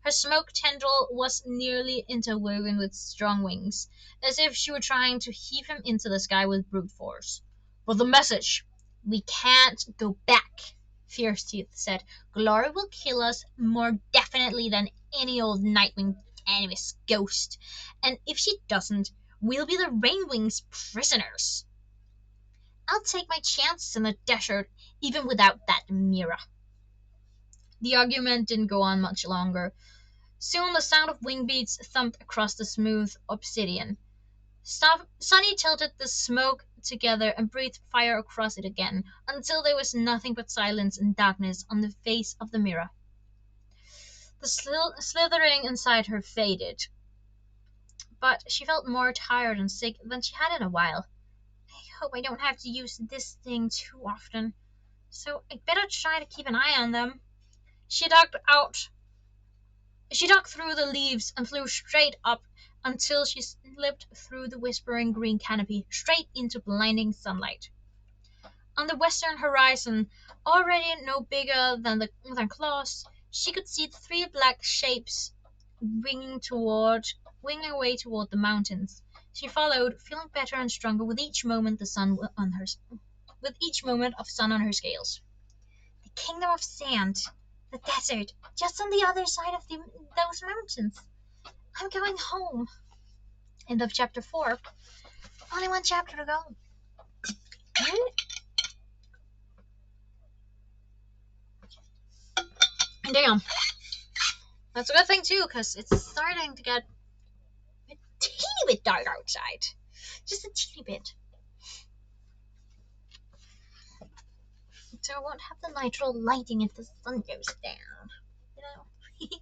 Her smoke tendril was nearly interwoven with Strongwings, as if she were trying to heave him into the sky with brute force. But the message! We can't go back, Fierce Teeth said. Glory will kill us more definitely than any old Nightwing animus ghost. And if she doesn't, we'll be the Rainwings' prisoners. I'll take my chances in the desert, even without that mirror. The argument didn't go on much longer. Soon the sound of wing beats thumped across the smooth obsidian. Sunny tilted the smoke together and breathed fire across it again, until there was nothing but silence and darkness on the face of the mirror. The slithering inside her faded, but she felt more tired and sick than she had in a while. I hope I don't have to use this thing too often, so I'd better try to keep an eye on them. She ducked through the leaves and flew straight up until she slipped through the whispering green canopy, straight into blinding sunlight. On the western horizon, already no bigger than claws, she could see the 3 black shapes winging away toward the mountains. She followed, feeling better and stronger with each moment of sun on her scales. The Kingdom of Sand. The desert, just on the other side of those mountains. I'm going home. End of chapter 4. Only one chapter to go. Damn. That's a good thing too, because it's starting to get a teeny bit dark outside. Just a teeny bit. So I won't have the nitro lighting if the sun goes down. You know?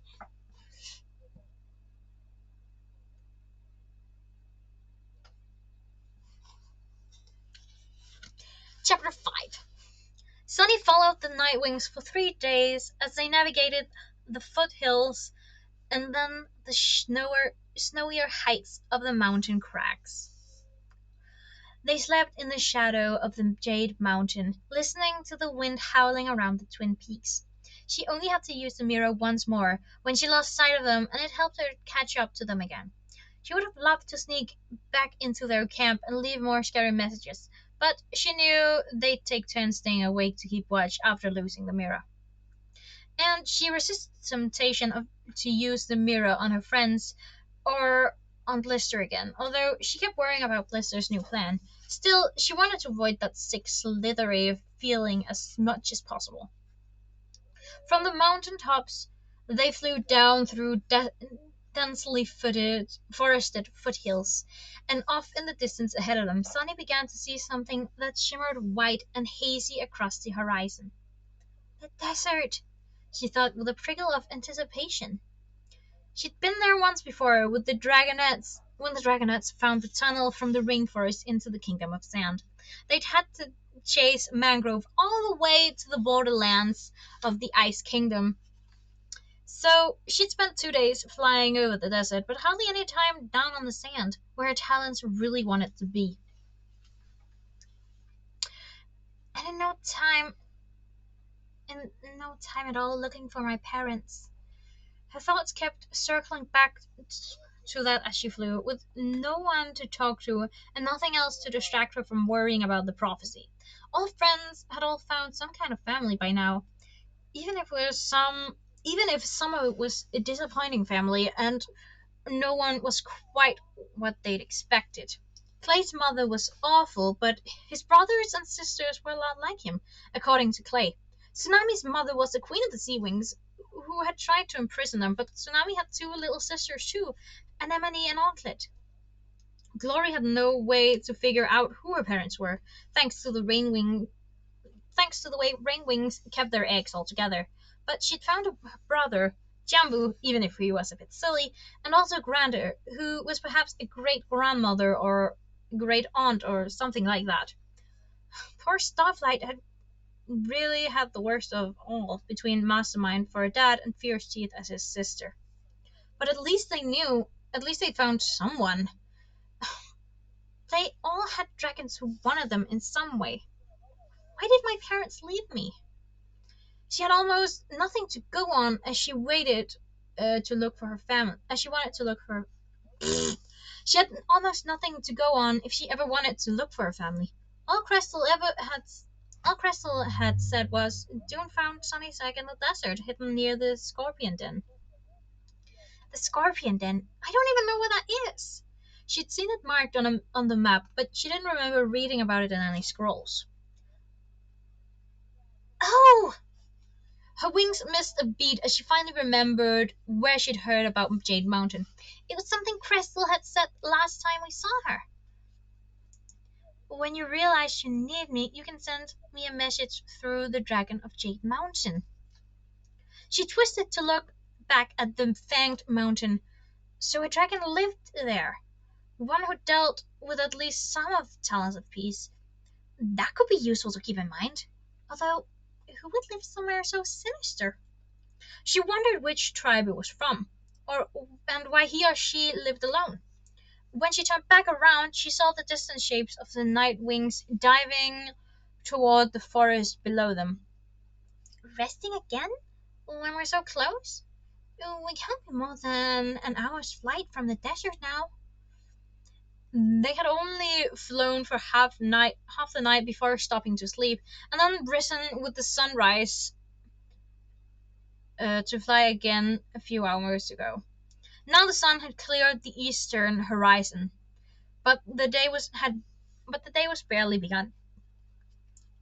Chapter 5. Sunny followed the Nightwings for 3 days as they navigated the foothills and then the snowier heights of the mountain crags. They slept in the shadow of the Jade Mountain, listening to the wind howling around the Twin Peaks. She only had to use the mirror once more when she lost sight of them, and it helped her catch up to them again. She would have loved to sneak back into their camp and leave more scary messages, but she knew they'd take turns staying awake to keep watch after losing the mirror. And she resisted the temptation to use the mirror on her friends or on Blister again, although she kept worrying about Blister's new plan. Still, she wanted to avoid that sick, slithery feeling as much as possible. From the mountain tops, they flew down through densely forested foothills, and off in the distance ahead of them, Sunny began to see something that shimmered white and hazy across the horizon. The desert, she thought with a prickle of anticipation. She'd been there once before with the Dragonettes when the Dragonettes found the tunnel from the rainforest into the Kingdom of Sand. They'd had to chase Mangrove all the way to the borderlands of the Ice Kingdom. So she'd spent 2 days flying over the desert, but hardly any time down on the sand, where her talents really wanted to be. And in no time at all looking for my parents. Her thoughts kept circling back to that as she flew, with no one to talk to and nothing else to distract her from worrying about the prophecy. All friends had all found some kind of family by now, even if some of it was a disappointing family and no one was quite what they'd expected. Clay's mother was awful, but his brothers and sisters were a lot like him, according to Clay. Tsunami's mother was the queen of the Sea Wings, who had tried to imprison them, but Tsunami had 2 little sisters too, Anemone and Auklet. Glory had no way to figure out who her parents were, thanks to the way Rainwings kept their eggs all together. But she'd found a brother, Jambu, even if he was a bit silly, and also Grander, who was perhaps a great grandmother or great aunt or something like that. Poor Starflight had really had the worst of all between Mastermind for a dad and Fierce Teeth as his sister. But at least they'd found someone. They all had dragons who wanted them in some way. Why did my parents leave me? She had almost nothing to go on as she waited to look for her family. As she wanted to look for. She had almost nothing to go on if she ever wanted to look for her family. All Crystal had said was, Dune found Sunny's egg in the desert, hidden near the Scorpion Den. The Scorpion Den? I don't even know where that is. She'd seen it marked on the map, but she didn't remember reading about it in any scrolls. Oh! Her wings missed a beat as she finally remembered where she'd heard about Jade Mountain. It was something Crystal had said last time we saw her. When you realize you need me, you can send me a message through the Dragon of Jade Mountain. She twisted to look back at the fanged mountain. So a dragon lived there. One who dealt with at least some of the talents of peace. That could be useful to keep in mind. Although, who would live somewhere so sinister? She wondered which tribe it was from, and why he or she lived alone. When she turned back around, she saw the distant shapes of the night wings diving toward the forest below them. Resting again? When we're so close? We can't be more than an hour's flight from the desert now. They had only flown for half the night before stopping to sleep, and then risen with the sunrise to fly again a few hours ago. Now the sun had cleared the eastern horizon. but the day was barely begun,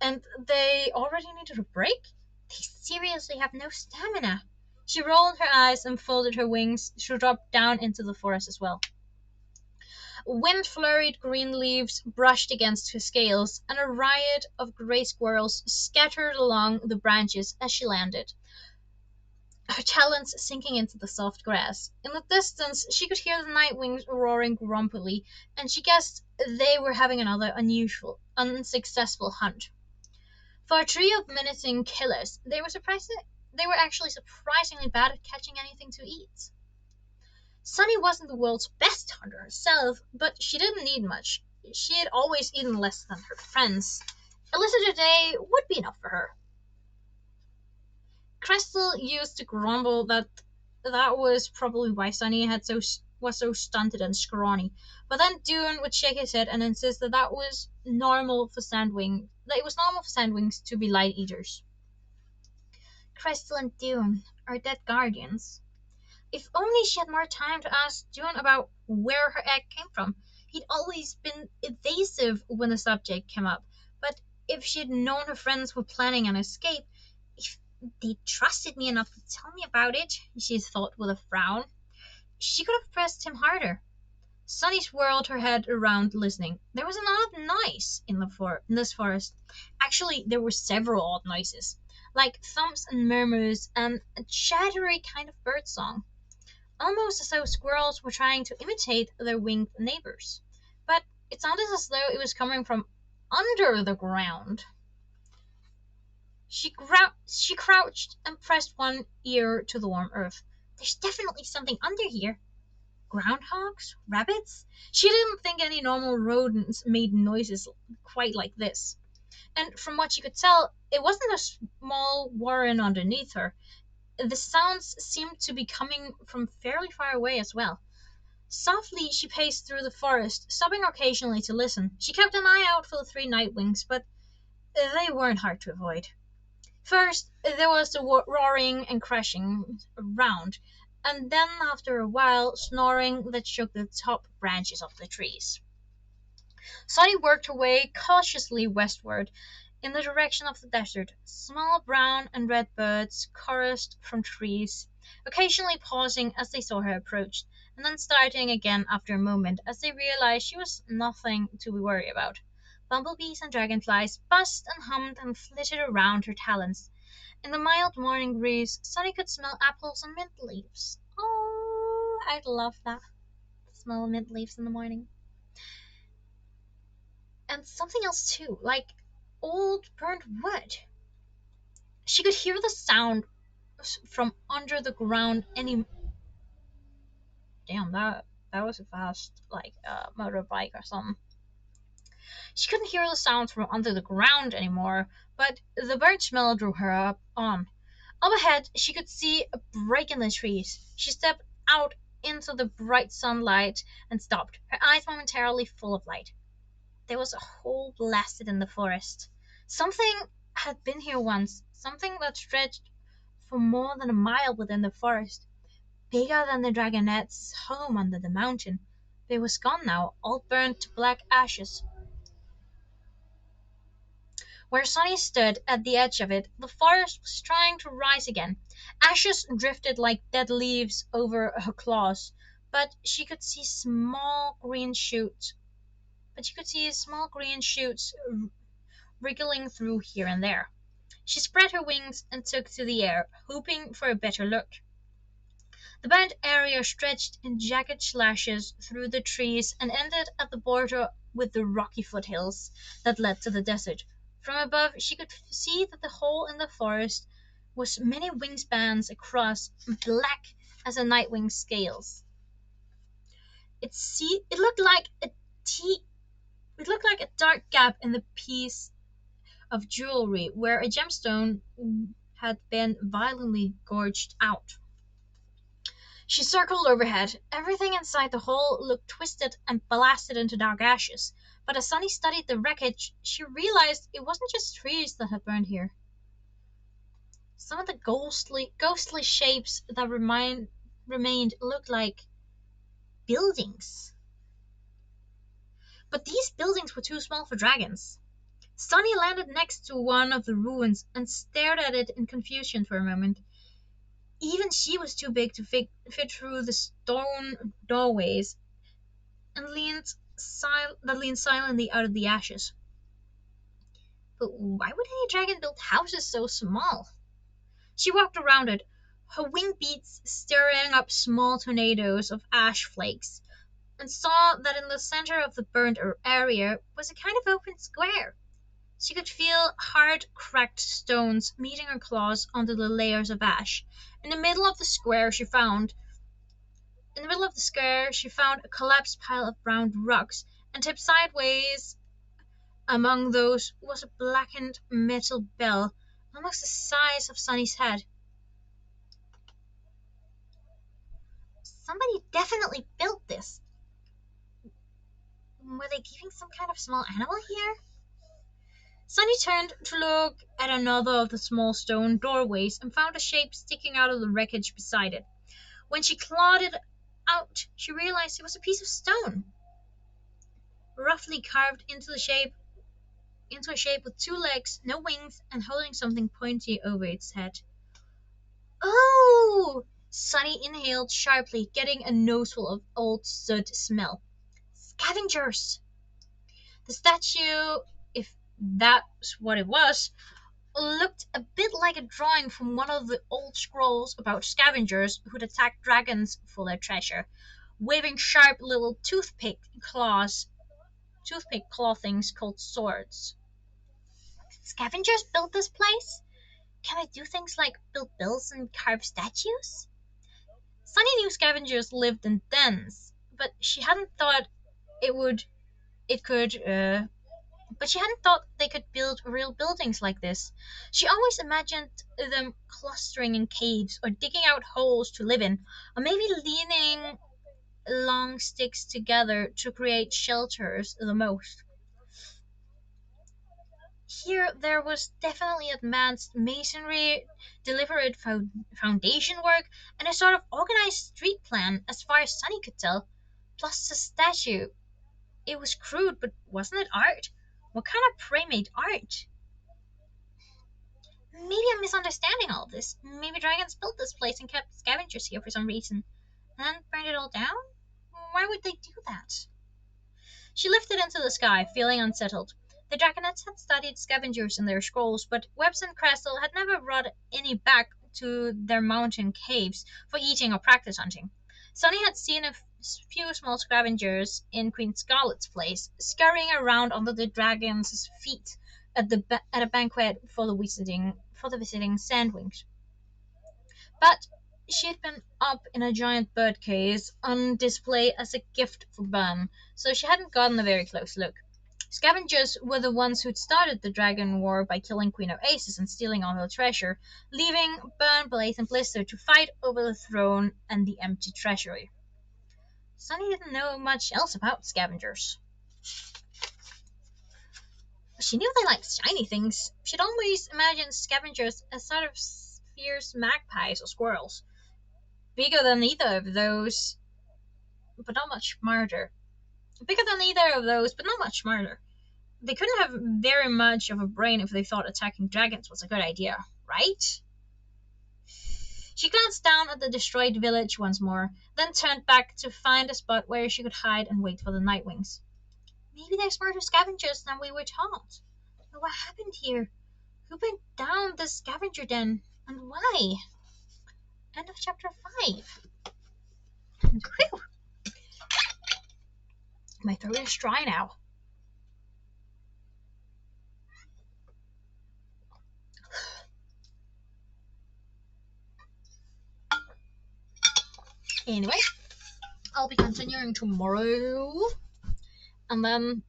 and they already needed a break. They seriously have no stamina. She rolled her eyes and folded her wings to drop down into the forest as well. Wind flurried green leaves brushed against her scales, and a riot of gray squirrels scattered along the branches as she landed, her talons sinking into the soft grass. In the distance, she could hear the nightwings roaring grumpily, and she guessed they were having another unusual, unsuccessful hunt. For a trio of menacing killers, they were actually surprisingly bad at catching anything to eat. Sunny wasn't the world's best hunter herself, but she didn't need much. She had always eaten less than her friends. A lizard a day would be enough for her. Crystal used to grumble that was probably why Sunny was so stunted and scrawny. But then Dune would shake his head and insist that was normal for sandwing that it was normal for sandwings to be light eaters. Crystal and Dune are dead guardians. If only she had more time to ask Dune about where her egg came from. He'd always been evasive when the subject came up, but if she'd known her friends were planning an escape, if they trusted me enough to tell me about it, she thought with a frown, she could have pressed him harder. Sunny swirled her head around, listening. There was an odd noise in this forest. Actually, there were several odd noises, like thumps and murmurs and a chattery kind of bird song, almost as though squirrels were trying to imitate their winged neighbors. But it sounded as though it was coming from under the ground. She crouched and pressed one ear to the warm earth. There's definitely something under here. Groundhogs? Rabbits? She didn't think any normal rodents made noises quite like this. And from what she could tell, it wasn't a small warren underneath her. The sounds seemed to be coming from fairly far away as well. Softly she paced through the forest, stopping occasionally to listen. She kept an eye out for the three nightwings, but they weren't hard to avoid. First, there was the roaring and crashing around, and then after a while, snoring that shook the top branches of the trees. Sunny worked her way cautiously westward in the direction of the desert. Small brown and red birds chorused from trees, occasionally pausing as they saw her approach, and then starting again after a moment as they realized she was nothing to be worried about. Bumblebees and dragonflies buzzed and hummed and flitted around her talons. In the mild morning breeze, Sunny could smell apples and mint leaves. Oh, I'd love that. Smell mint leaves in the morning. And something else too, like old burnt wood. She could hear the sound from under the ground any. Damn, that was a fast motorbike or something. She couldn't hear the sounds from under the ground anymore, but the burnt smell drew her on. Up ahead, she could see a break in the trees. She stepped out into the bright sunlight and stopped, her eyes momentarily full of light. There was a hole blasted in the forest. Something had been here once, something that stretched for more than a mile within the forest, bigger than the dragonette's home under the mountain. But it was gone now, all burnt to black ashes. Where Sunny stood at the edge of it, the forest was trying to rise again. Ashes drifted like dead leaves over her claws, but she could see small green shoots. Wriggling through here and there. She spread her wings and took to the air, hoping for a better look. The burnt area stretched in jagged slashes through the trees and ended at the border with the rocky foothills that led to the desert. From above, she could see that the hole in the forest was many wingspans across, black as a nightwing's scales. It looked like a dark gap in the piece of jewelry where a gemstone had been violently gorged out. She circled overhead. Everything inside the hole looked twisted and blasted into dark ashes. But as Sunny studied the wreckage, she realized it wasn't just trees that had burned here. Some of the ghostly shapes that remained, looked like buildings. But these buildings were too small for dragons. Sunny landed next to one of the ruins and stared at it in confusion for a moment. Even she was too big to fit through the stone doorways and leaned silently out of the ashes. But why would any dragon build houses so small? She walked around it, her wing beats stirring up small tornadoes of ash flakes, and saw that in the center of the burned area was a kind of open square. She could feel hard, cracked stones meeting her claws under the layers of ash. In the middle of the square, she found a collapsed pile of brown rocks, and tipped sideways among those was a blackened metal bell, almost the size of Sunny's head. Somebody definitely built this. Were they keeping some kind of small animal here? Sunny turned to look at another of the small stone doorways and found a shape sticking out of the wreckage beside it. When she clawed it out, she realized it was a piece of stone, roughly carved into a shape with two legs, no wings, and holding something pointy over its head. Oh! Sunny inhaled sharply, getting a noseful of old soot smell. Scavengers! The statue, if that's what it was, looked a bit like a drawing from one of the old scrolls about scavengers who'd attack dragons for their treasure, waving sharp little toothpick claw things called swords. Scavengers built this place? Can I do things like build bills and carve statues? Sunny knew scavengers lived in dens, but she hadn't thought it could but she hadn't thought they could build real buildings like this. She always imagined them clustering in caves or digging out holes to live in, or maybe leaning long sticks together to create shelters the most. Here there was definitely advanced masonry, deliberate foundation work, and a sort of organized street plan as far as Sunny could tell. Plus the statue. It was crude, but wasn't it art? What kind of pre-made art? Maybe I'm misunderstanding all this. Maybe dragons built this place and kept scavengers here for some reason, and then burned it all down? Why would they do that? She lifted into the sky, feeling unsettled. The dragonets had studied scavengers in their scrolls, but Webs and Crystal had never brought any back to their mountain caves for eating or practice hunting. Sunny had seen a few small scavengers in Queen Scarlet's place, scurrying around under the dragon's feet at a banquet for the visiting sandwings. But she'd been up in a giant bird cage on display as a gift for Bun, so she hadn't gotten a very close look. Scavengers were the ones who'd started the Dragon War by killing Queen Oasis and stealing all her treasure, leaving Burn, Blaze, and Blister to fight over the throne and the empty treasury. Sunny didn't know much else about scavengers. She knew they liked shiny things. She'd always imagined scavengers as sort of fierce magpies or squirrels. Bigger than either of those, but not much smarter. Bigger than either of those, but not much smarter. They couldn't have very much of a brain if they thought attacking dragons was a good idea, right? She glanced down at the destroyed village once more, then turned back to find a spot where she could hide and wait for the Nightwings. Maybe they're smarter scavengers than we were taught. But what happened here? Who burnt down the scavenger den, and why? End of chapter 5. Whew. My throat is dry now. Anyway, I'll be continuing tomorrow. And then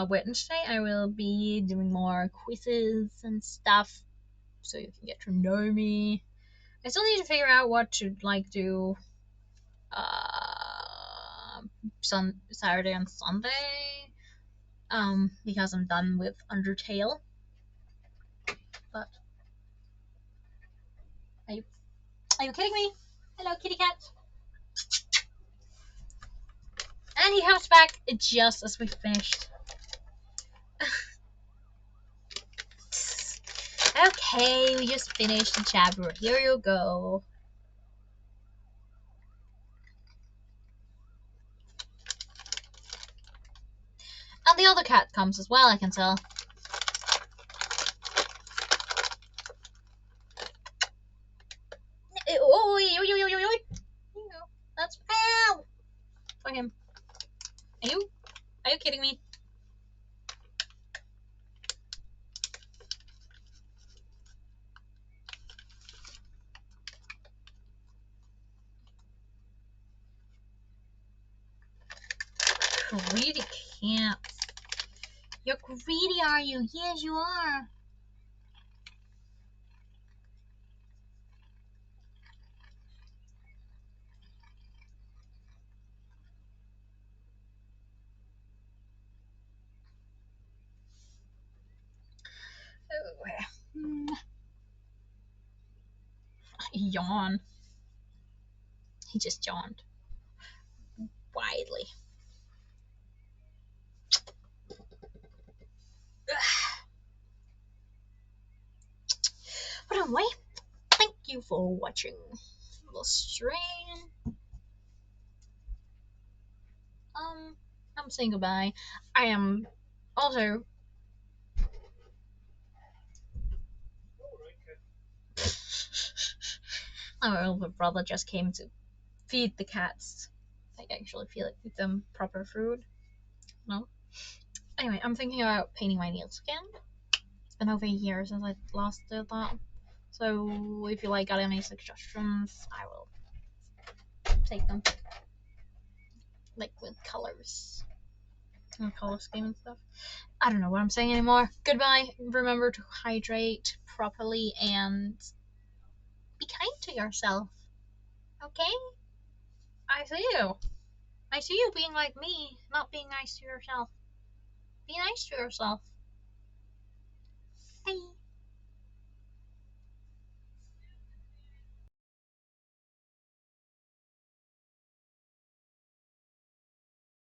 Wednesday I will be doing more quizzes and stuff so you can get to know me. I still need to figure out what to do Saturday and Sunday. Because I'm done with Undertale. But are you kidding me? Hello, kitty cat. And he comes back just as we finished. Okay, we just finished the chapter. Here you go. And the other cat comes as well, I can tell. That's ow for him. Are you kidding me? Greedy cats. You're greedy, are you? Yes, you are. Yawn. He just yawned widely. But anyway, thank you for watching the stream. I'm saying goodbye. I am also my older brother just came to feed the cats. Like actually feed them proper food. No. Anyway, I'm thinking about painting my nails again. It's been over a year since I last did that. So if you got any suggestions, I will take them. Like with colors. And color scheme and stuff. I don't know what I'm saying anymore. Goodbye. Remember to hydrate properly and be kind to yourself. Okay? I see you. I see you being like me, not being nice to yourself. Be nice to yourself.